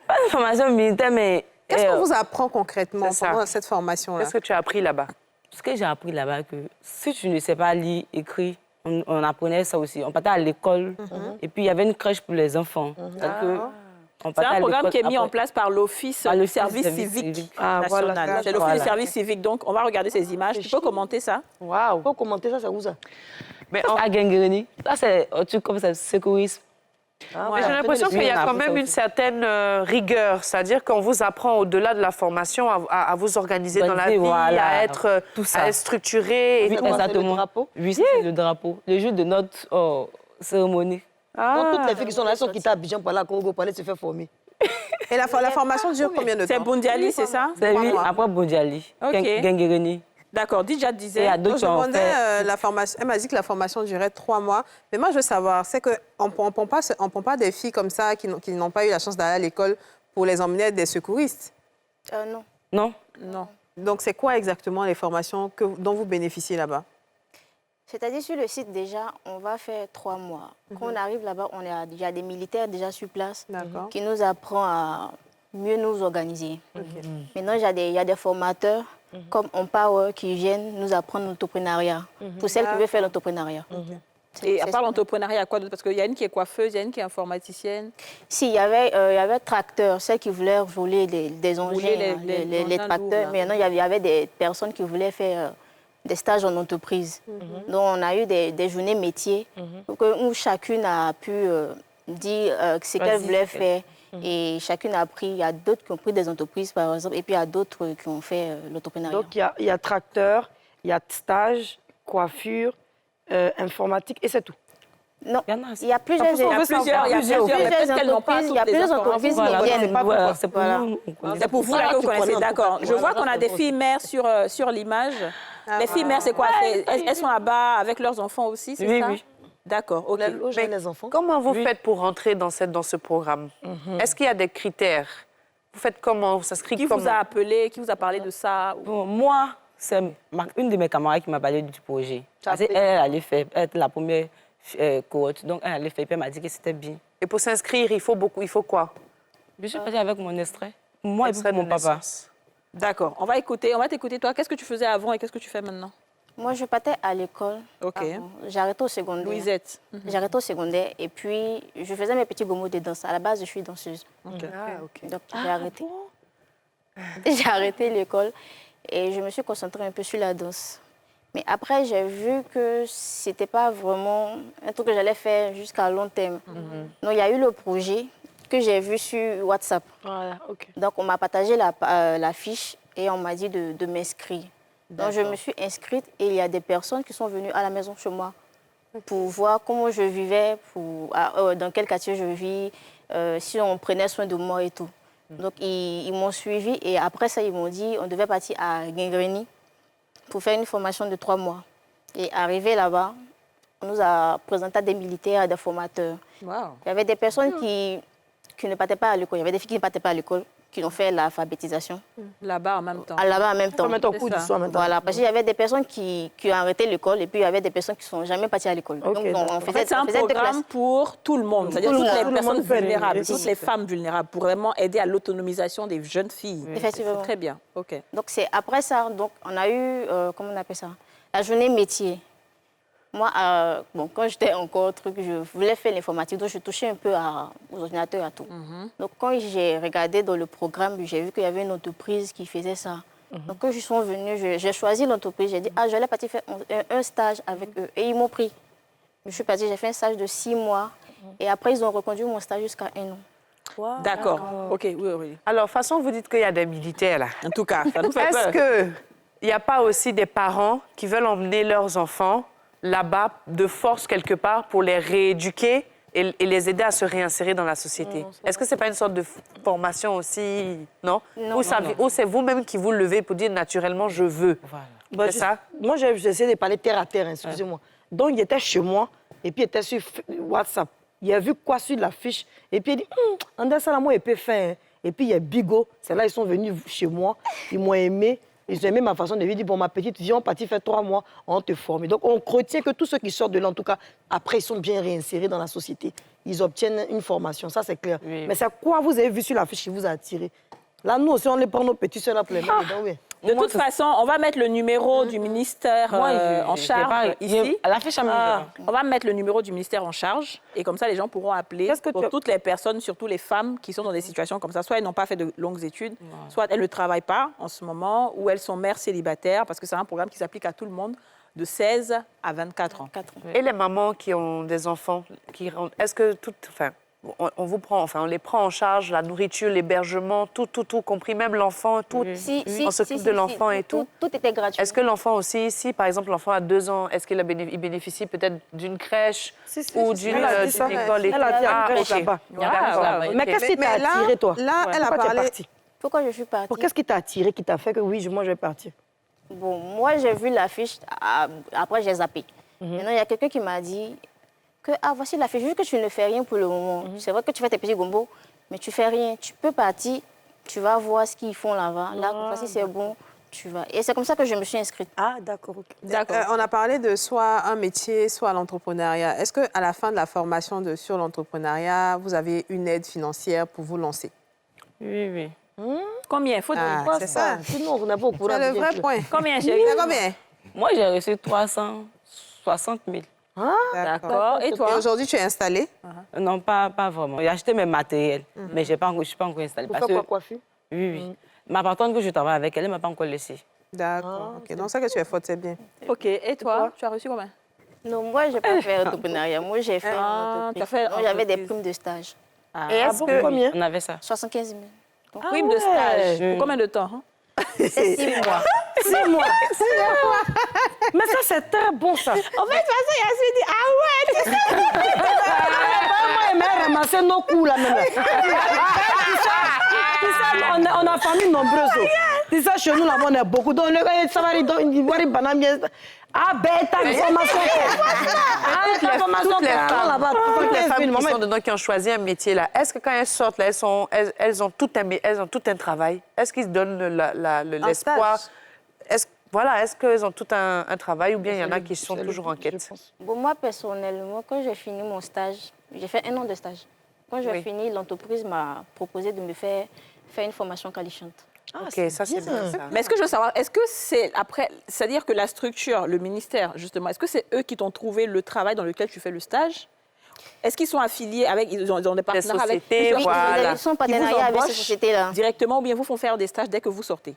Pas une formation militaire, mais...
Qu'est-ce qu'on vous apprend concrètement pendant cette formation-là?
Qu'est-ce que tu as appris là-bas?
Ce que j'ai appris là-bas, que si tu ne sais pas lire, écrire, on apprenait ça aussi. On partait à l'école, et puis il y avait une crèche pour les enfants.
C'est un programme qui est mis en place par l'Office du service civique national. C'est l'Office du service civique. Donc, on va regarder ces images. Tu peux commenter ça?
Waouh! Tu peux commenter ça, c'est où ça?
Mais à Genguereni, là, c'est un truc comme ça, secourisme.
Mais j'ai l'impression qu'il y a quand même une certaine rigueur. C'est-à-dire qu'on vous apprend, au-delà de la formation, à vous organiser dans la vie, à être structuré.
Oui, exactement. Oui, c'est le drapeau. Le jour de notre cérémonie.
Donc, toutes les filles qui sont là, elles sont quittées à Abidjan pour aller à Congo pour aller se faire former.
Et la formation dure combien de temps?
C'est Bondiali, c'est ça?
C'est oui, après Bondiali.
OK.
Genguereni.
D'accord, Didja disait...
Je demandais la formation. Elle m'a dit que la formation durait 3 mois. Mais moi, je veux savoir, c'est qu'on ne prend pas des filles comme ça qui n'ont pas eu la chance d'aller à l'école pour les emmener être des secouristes?
Non.
Non.
Non. Donc, c'est quoi exactement les formations dont vous bénéficiez là-bas?
C'est-à-dire, sur le site, déjà, on va faire 3 mois. Quand on arrive là-bas, il y a des militaires déjà sur place qui nous apprennent à mieux nous organiser. Maintenant, il y a des formateurs comme Empower qui viennent nous apprendre l'entrepreneuriat, pour celles qui veulent faire l'entrepreneuriat.
Et à part l'entrepreneuriat, quoi d'autre? Parce qu'il y a une qui est coiffeuse, il y a une qui est informaticienne.
Si, il y avait tracteurs, celles qui voulaient voler des engins, les tracteurs. Mais maintenant, il y avait des personnes qui voulaient faire des stages en entreprise. Donc, on a eu des journées métiers où chacune a pu dire ce qu'elle voulait faire. Et chacune a appris. Il y a d'autres qui ont pris des entreprises, par exemple, et puis il y a d'autres qui ont fait l'entrepreneuriat.
Donc, il y a tracteur, il y a stage, coiffure, informatique, et c'est tout.
Non, il y a plusieurs entreprises qui viennent.
C'est pour vous là que vous connaissez, d'accord. Je vois qu'on a des filles mères sur l'image. Les filles mères, c'est quoi? Elles sont là-bas avec leurs enfants aussi, c'est ça?
Oui.
D'accord, ok.
Les enfants.
Comment vous faites pour rentrer dans ce programme? Est-ce qu'il y a des critères? Vous faites comment? Vous s'inscrivez
comment? Qui vous a appelé? Qui vous a parlé de ça?
Bon, moi, c'est une de mes camarades qui m'a parlé du projet. Elle allait faire être la première cohorte. Donc, elle allait faire, puis elle m'a dit que c'était bien.
Et pour s'inscrire, il faut quoi?
Je suis partie avec mon extrait. Moi et puis mon papa.
D'accord. On va t'écouter, toi. Qu'est-ce que tu faisais avant et qu'est-ce que tu fais maintenant?
Moi, je partais à l'école.
OK.
J'arrêtais au secondaire.
Louisette.
J'arrêtais au secondaire et puis je faisais mes petits gomos de danse. À la base, je suis danseuse.
OK.
Donc, j'ai arrêté. J'ai arrêté l'école et je me suis concentrée un peu sur la danse. Mais après, j'ai vu que ce n'était pas vraiment un truc que j'allais faire jusqu'à long terme. Donc, il y a eu le projet que j'ai vu sur WhatsApp.
Voilà, OK.
Donc, on m'a partagé la fiche et on m'a dit de m'inscrire. Donc, je me suis inscrite et il y a des personnes qui sont venues à la maison chez moi pour voir comment je vivais, dans quel quartier je vis, si on prenait soin de moi et tout. Donc, ils m'ont suivi et après ça, ils m'ont dit on devait partir à Guingreni pour faire une formation de 3 mois. Et arrivé là-bas, on nous a présenté à des militaires, à des formateurs.
Wow.
Il y avait des personnes qui ne partaient pas à l'école. Il y avait des filles qui ne partaient pas à l'école, qui ont fait l'alphabétisation.
Là-bas en même temps.
Là-bas en même temps.
Voilà,
parce qu'il y avait des personnes qui ont arrêté l'école et puis il y avait des personnes qui ne sont jamais parties à l'école.
Okay,
donc,
en fait, c'est un programme pour tout le monde, c'est-à-dire toutes les personnes vulnérables, toutes les femmes vulnérables, pour vraiment aider à l'autonomisation des jeunes filles.
Effectivement.
C'est très bien. OK.
Donc, c'est après ça, donc, on a eu, comment on appelle ça, la journée métier. Moi, quand j'étais encore je voulais faire l'informatique, donc je touchais un peu aux ordinateurs et à tout. Donc, quand j'ai regardé dans le programme, j'ai vu qu'il y avait une entreprise qui faisait ça. Donc, quand je suis venue, j'ai choisi l'entreprise. J'ai dit, je vais partir faire un stage avec eux. Et ils m'ont pris. Je suis partie, j'ai fait un stage de 6 mois. Et après, ils ont reconduit mon stage jusqu'à 1 an.
Wow. D'accord. OK, oui.
Alors, de toute façon, vous dites qu'il y a des militaires, là.
En tout cas, ça nous fait peur.
Est-ce qu'il n'y a pas aussi des parents qui veulent emmener leurs enfants là-bas, de force, quelque part, pour les rééduquer et les aider à se réinsérer dans la société? Est-ce que ce n'est pas une sorte de formation aussi, non? Ou c'est vous-même qui vous levez pour dire naturellement, je veux?
Voilà.
C'est ça?
Moi, j'ai essayé de parler terre à terre, excusez-moi. Donc, il était chez moi, et puis il était sur WhatsApp. Il a vu quoi sur la fiche, et puis il dit, André Salamo, il peut faire. Et puis, il y a Bigot, c'est là ils sont venus chez moi, ils m'ont aimé. Ils ont aimé ma façon de vivre. Bon, ma petite, viens, on partit faire 3 mois, on te forme. Donc, on retient que tous ceux qui sortent de là, en tout cas, après, ils sont bien réinsérés dans la société. Ils obtiennent une formation, ça, c'est clair. Oui. Mais c'est quoi vous avez vu sur la fiche qui vous a attiré? Là, nous aussi, on les prend nos petits soeurs là pour les mettre dedans, oui.
De toute façon, on va mettre le numéro du ministère en charge ici.
À la fiche à
on va mettre le numéro du ministère en charge et comme ça, les gens pourront appeler pour toutes les personnes, surtout les femmes qui sont dans des situations comme ça. Soit elles n'ont pas fait de longues études, soit elles ne travaillent pas en ce moment ou elles sont mères célibataires parce que c'est un programme qui s'applique à tout le monde de 16 à 24 ans.
Et les mamans qui ont des enfants, est-ce que on vous prend, on les prend en charge, la nourriture, l'hébergement, tout, compris même l'enfant, tout. On s'occupe de l'enfant et tout.
Tout était gratuit.
Est-ce que l'enfant aussi, si par exemple l'enfant a 2 ans, est-ce qu'il bénéficie peut-être d'une crèche ou d'une école?
Elle a dit à la crèche là-bas. Mais qu'est-ce qui t'a attiré, toi?
Là, elle a parlé.
Pourquoi je suis partie?
Qu'est-ce qui t'a attiré, qui t'a fait que oui, moi je vais partir?
Bon, moi, j'ai vu l'affiche, après, j'ai zappé. Maintenant, il y a quelqu'un qui m'a dit que, voici l'affiche, vu que tu ne fais rien pour le moment. C'est vrai que tu fais tes petits gombos, mais tu fais rien. Tu peux partir, tu vas voir ce qu'ils font là-bas. Là, voici, c'est bon, tu vas. Et c'est comme ça que je me suis inscrite.
Ah, d'accord. Okay.
D'accord. On a parlé de soit un métier, soit l'entrepreneuriat. Est-ce qu'à la fin de la formation sur l'entrepreneuriat, vous avez une aide financière pour vous lancer?
Oui.
Combien? Il faut dire.
C'est ça.
Sinon, on n'a pas au courant.
C'est le vrai point.
Combien, chérie?
Combien?
Moi, j'ai reçu 360 000.
D'accord. Et toi?
Et aujourd'hui, tu es installée?
Non, pas vraiment. J'ai acheté mes matériels, mais je ne suis pas encore installée.
Pour faire quoi, coiffure?
Oui. Ma patronne que je travaille avec, elle ne m'a pas encore laissé.
D'accord. OK. Donc, ça que tu es forte, c'est bien.
OK. Et toi? Tu as reçu combien?
Non, moi, je n'ai pas fait l'entrepreneuriat. Moi, j'ai fait entreprise. J'avais des primes de stage.
Et est-ce que combien? On avait ça.
75 000.
Prime de stage. Pour combien de temps?
C'est 6 mois.
6 mois. Mais ça, c'est très bon, ça.
En fait, de toute façon, Yacine dit, ah ouais,
Moi, elle m'a ramassé nos coups, là, même. On a famille nombreuse. C'est ça, chez nous, là, on est beaucoup. Donc, ça va, il va y ah, ben, ta formation.
Toutes les femmes qui sont dedans, qui ont choisi un métier, là, est-ce que quand elles sortent, là, elles ont tout un travail? Est-ce qu'ils se donnent l'espoir? Est-ce qu'elles ont tout un travail ou bien il y en a qui sont toujours en quête?
Bon, moi, personnellement, quand j'ai fini mon stage, j'ai fait 1 an de stage. Quand j'ai fini, l'entreprise m'a proposé de me faire une formation qualifiante.
OK, ça, c'est bien.
Mais est-ce que je veux savoir, est-ce que c'est après, c'est-à-dire que la structure, le ministère, justement, est-ce que c'est eux qui t'ont trouvé le travail dans lequel tu fais le stage? Est-ce qu'ils sont affiliés avec, ils ont des partenaires avec...
Oui, ils sont partenariats avec ces sociétés-là.
Directement ou bien vous font faire des stages dès que vous sortez?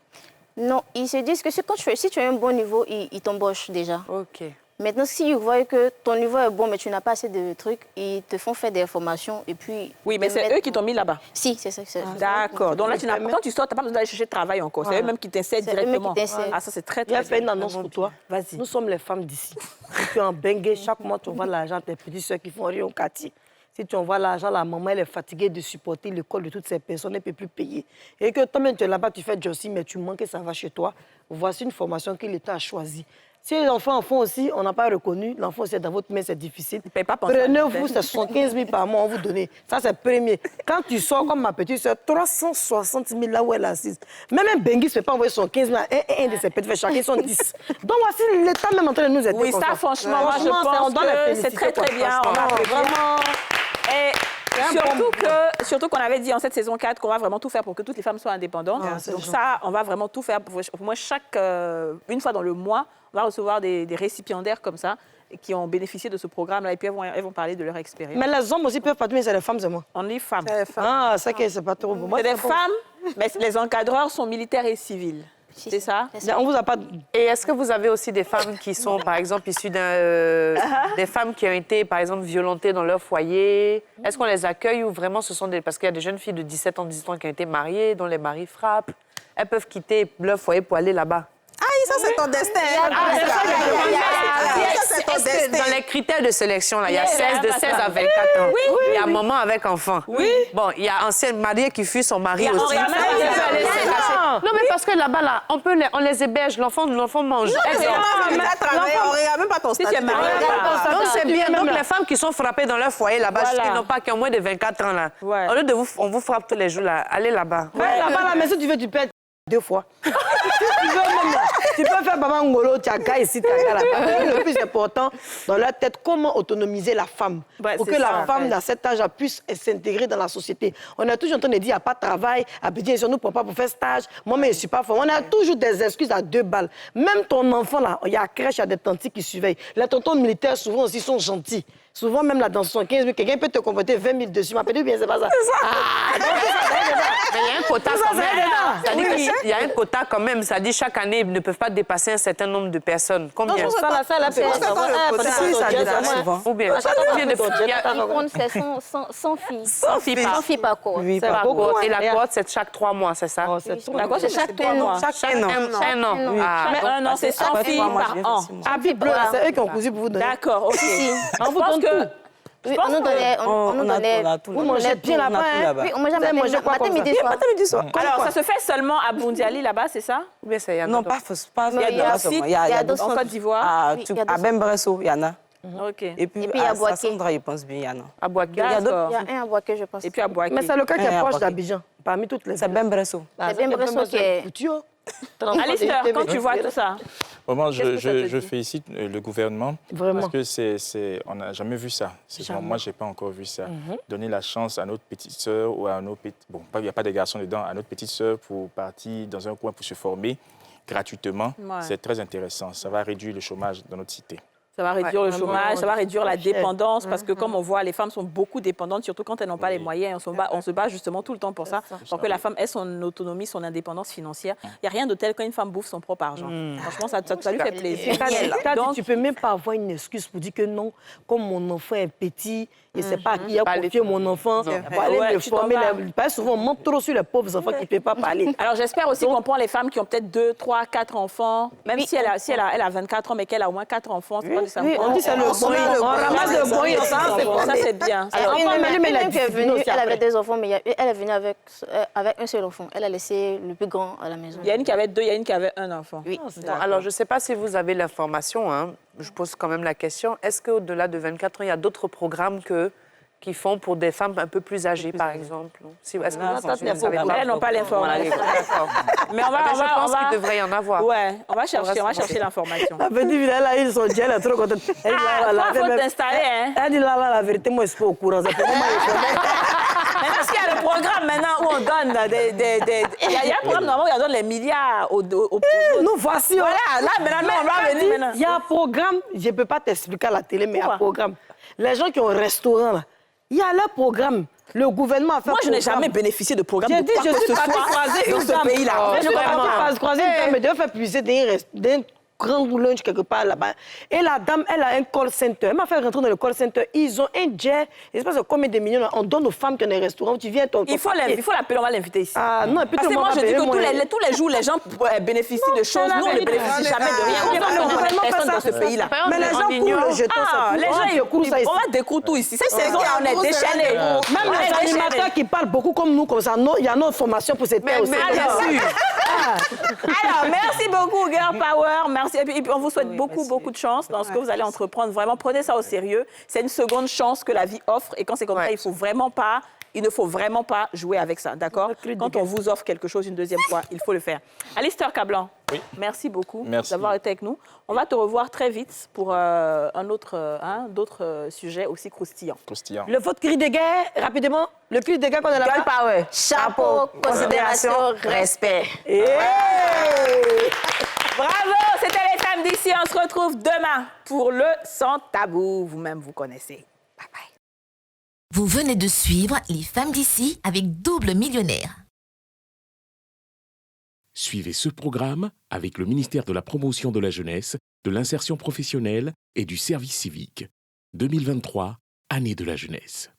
Non, ils se disent que si tu as un bon niveau, ils t'embauchent déjà.
OK.
Maintenant, s'ils voient que ton niveau est bon, mais tu n'as pas assez de trucs, ils te font faire des formations et puis...
Oui, mais c'est eux qui t'ont mis là-bas?
Si, c'est ça.
D'accord. Donc là, quand tu sors, tu n'as pas besoin d'aller chercher de travail encore. C'est eux-mêmes qui t'insèrent directement. Ah, ça, c'est très, très
bien. Il y a fait une annonce pour toi. Vas-y. Nous sommes les femmes d'ici. Si tu es en Bengue, chaque mois, tu envoies l'argent à tes petites soeurs qui font rien au quartier. Si tu envoies l'argent, la maman, elle est fatiguée de supporter l'école de toutes ces personnes, elle ne peut plus payer. Et que toi-même, tu es là-bas, tu fais Jossi, mais tu manques et ça va chez toi. Voici une formation que l'État a choisie. Si les enfants en font aussi, on n'a pas reconnu, l'enfant c'est dans votre main, c'est difficile. Prenez-vous, c'est 75 000 par mois, on vous donne. Ça, c'est premier. Quand tu sors comme ma petite soeur, 360 000 là où elle est assise. Même un Bengue ne peut pas envoyer son 15 000 à un de ses petites, chacun son 10. Donc voici l'État même en train de nous aider.
Oui, ça, franchement, moi, je pense que c'est très, très bien. On a fait vraiment... Et surtout qu'on avait dit en cette saison 4 qu'on va vraiment tout faire pour que toutes les femmes soient indépendantes. Donc ça, on va vraiment tout faire. Pour moi, une fois dans le mois, on va recevoir des récipiendaires comme ça qui ont bénéficié de ce programme-là et puis elles vont parler de leur expérience.
Mais les hommes aussi peuvent pas, mais c'est les femmes, c'est moi.
On est femmes.
Ah, ça c'est pas trop bon.
C'est des femmes, mais les encadreurs sont militaires et civils. C'est ça?
On vous a pas...
Et est-ce que vous avez aussi des femmes qui sont, par exemple, issues des femmes qui ont été, par exemple, violentées dans leur foyer? Est-ce qu'on les accueille ou vraiment ce sont des... Parce qu'il y a des jeunes filles de 17 ans, 18 ans qui ont été mariées, dont les maris frappent. Elles peuvent quitter leur foyer pour aller là-bas.
Ça, c'est ton destin.
C'est ton destin. Dans les critères de sélection, là, il y a 16 à 24 ans. Il y a maman avec enfant. Bon, il y a ancienne mariée qui fuit son mari aussi. Non, mais parce que là-bas, là, on les héberge, l'enfant mange.
On regarde même pas ton statut.
Donc, c'est bien. Donc, les femmes qui sont frappées dans leur foyer là-bas, qui ont moins de 24 ans, là, au lieu de on vous frappe tous les jours, là, allez là-bas.
Là-bas, mais si tu veux, tu peux être 2 fois. Tu peux faire Baba Ngolo, Tiaga ici, Tiaga là-bas. Le plus important, dans leur tête, comment autonomiser la femme pour que la femme, dans cet âge, puisse s'intégrer dans la société. On est toujours en train de dire, il n'y a pas de travail, à Bédien, on ne nous prend pas pour faire stage, moi, mais je ne suis pas fort. On a toujours des excuses à 2 balles. Même ton enfant, là, il y a la crèche, il y a des tantis qui surveillent. Les tontons militaires, souvent aussi, sont gentils. Souvent, même là, dans 75 000, quelqu'un peut te compléter 20 000 dessus. Ma petite, bien, c'est pas ça.
Mais il y a un quota quand même. Il y a un quota quand même. Ça dit chaque année, ils ne peuvent pas dépasser un certain nombre de personnes. Combien?
Ça, là,
Ou bien, combien de
filles? C'est 100 filles.
100 filles
par cohorte.
Et la cohorte, c'est chaque 3 mois, c'est ça?
La cohorte, c'est chaque 3 mois.
Chaque un an.
Mais un an, c'est 100 filles par an.
Ah, puis bleu, c'est eux qui ont cousu pour vous donner.
D'accord, OK.
On vous donne tout.
Oui, on nous donnait...
Vous mangez bien là-bas.
Oui, on mangeait matin, midi, soir.
Alors, ça se fait seulement à Bundiali, là-bas, c'est ça?
Ou bien c'est Yana? Non, pas
il y a d'autres sites. Il y a d'autres en Côte d'Ivoire.
À Bembresso, il y en a.
OK.
Et puis à Sassandra, je pense bien, il y en a.
À Boaké.
Il y a un à Boaké, je pense.
Et puis à Boaké.
Mais c'est le cas qui est proche d'Abidjan, parmi toutes les...
C'est Bembresso.
C'est Bembresso qui est...
Alistair, quand tu vois tout ça...
Vraiment, je félicite le gouvernement.
Vraiment.
Parce que on n'a jamais vu ça. Moi, je n'ai pas encore vu ça. Donner la chance à notre petite sœur ou à nos petites... Bon, il n'y a pas de garçons dedans. À notre petite sœur pour partir dans un coin pour se former gratuitement. Ouais. C'est très intéressant. Ça va réduire le chômage dans notre cité.
Ça va réduire le chômage, ça va réduire la dépendance, parce que comme on voit, les femmes sont beaucoup dépendantes, surtout quand elles n'ont pas les moyens. On se bat justement tout le temps pour ça, pour que la femme ait son autonomie, son indépendance financière. Il n'y a rien de tel quand une femme bouffe son propre argent. Franchement, ça lui fait plaisir.
Donc, tu ne peux même pas avoir une excuse pour dire que non, comme mon enfant est petit, je ne sais pas à qui a confié mon enfant, pour aller le former. Souvent, on monte trop sur les pauvres enfants qui ne peuvent pas parler.
Alors, j'espère aussi qu'on prend les femmes qui ont peut-être 2, 3, 4 enfants, même si elle a 24 ans, mais qu'elle a au moins 4 enfants.
Oui, on dit c'est le bon. On ramasse le bon.
Ça, c'est bien.
Alors, elle qui est venue, elle avait des enfants, mais elle est venue avec un seul enfant. Elle a laissé le plus grand à la maison.
Il y a une qui avait 2, il y a une qui avait 1 enfant.
Oui. Alors, je ne sais pas si vous avez l'information, hein. Je pose quand même la question. Est-ce qu'au-delà de 24 ans, il y a d'autres programmes qui font pour des femmes un peu plus âgées, par exemple? Est-ce que
elles n'ont pas l'information. Mais
je pense qu'il devrait y en avoir.
Ouais, on va chercher l'information.
La petite villa, là, ils sont déjà trop contents.
Il faut t'installer, hein?
Elle dit là, la vérité, moi, je suis pas au courant.
Mais parce qu'il y a le programme maintenant où on donne il y a un programme normalement où on donne les milliards aux
nous voici.
Voilà, là, maintenant, on va venir maintenant.
Il y a un programme, je ne peux pas t'expliquer à la télé, mais il y a un programme. Les gens qui ont un restaurant, là, il y a leur programme. Le gouvernement a fait.
Moi, je n'ai jamais bénéficié de programme.
J'ai dit, je suis partie croiser
dans ce pays-là.
Je suis partie croiser une femme, mais devait faire puiser d'un grand lunch quelque part là-bas. Et la dame, elle a un call center. Elle m'a fait rentrer dans le call center. Ils ont un jet. Je ne sais pas combien de millions là. On donne aux femmes qui ont des restaurants. Tu viens ton.
Il faut l'appeler, on va l'inviter ici.
Ah non,
parce que moi, je dis que tous les jours, les gens bénéficient de choses. Nous, on ne bénéficie jamais de rien. Personne dans ce pays-là.
Mais les gens coulent le jeton.
Les gens, on va découvrir tout ici. Cette saison-là, on est déchaînés.
Même les animateurs qui parlent beaucoup comme nous, comme ça, il y a notre formation pour cette terre aussi.
Alors, merci beaucoup, Girl Power. Merci. Et puis, on vous souhaite beaucoup de chance dans ce que vous allez entreprendre. Vraiment, prenez ça au sérieux. C'est une seconde chance que la vie offre. Et quand c'est comme ça, il ne faut vraiment pas jouer avec ça, d'accord? Quand on vous offre quelque chose une deuxième fois, il faut le faire. Alistair Cablan, merci beaucoup d'avoir été avec nous. On va te revoir très vite pour d'autres sujets aussi croustillants.
Votre cri de guerre, rapidement. Le cri de guerre qu'on a là-bas.
Girl Power.
Chapeau, considération, respect.
Bravo, c'était les femmes d'ici. On se retrouve demain pour le Sans Tabou. Vous-même, vous connaissez. Bye bye.
Vous venez de suivre Les femmes d'ici avec Double Millionnaire.
Suivez ce programme avec le ministère de la Promotion de la Jeunesse, de l'Insertion professionnelle et du Service civique. 2023, année de la jeunesse.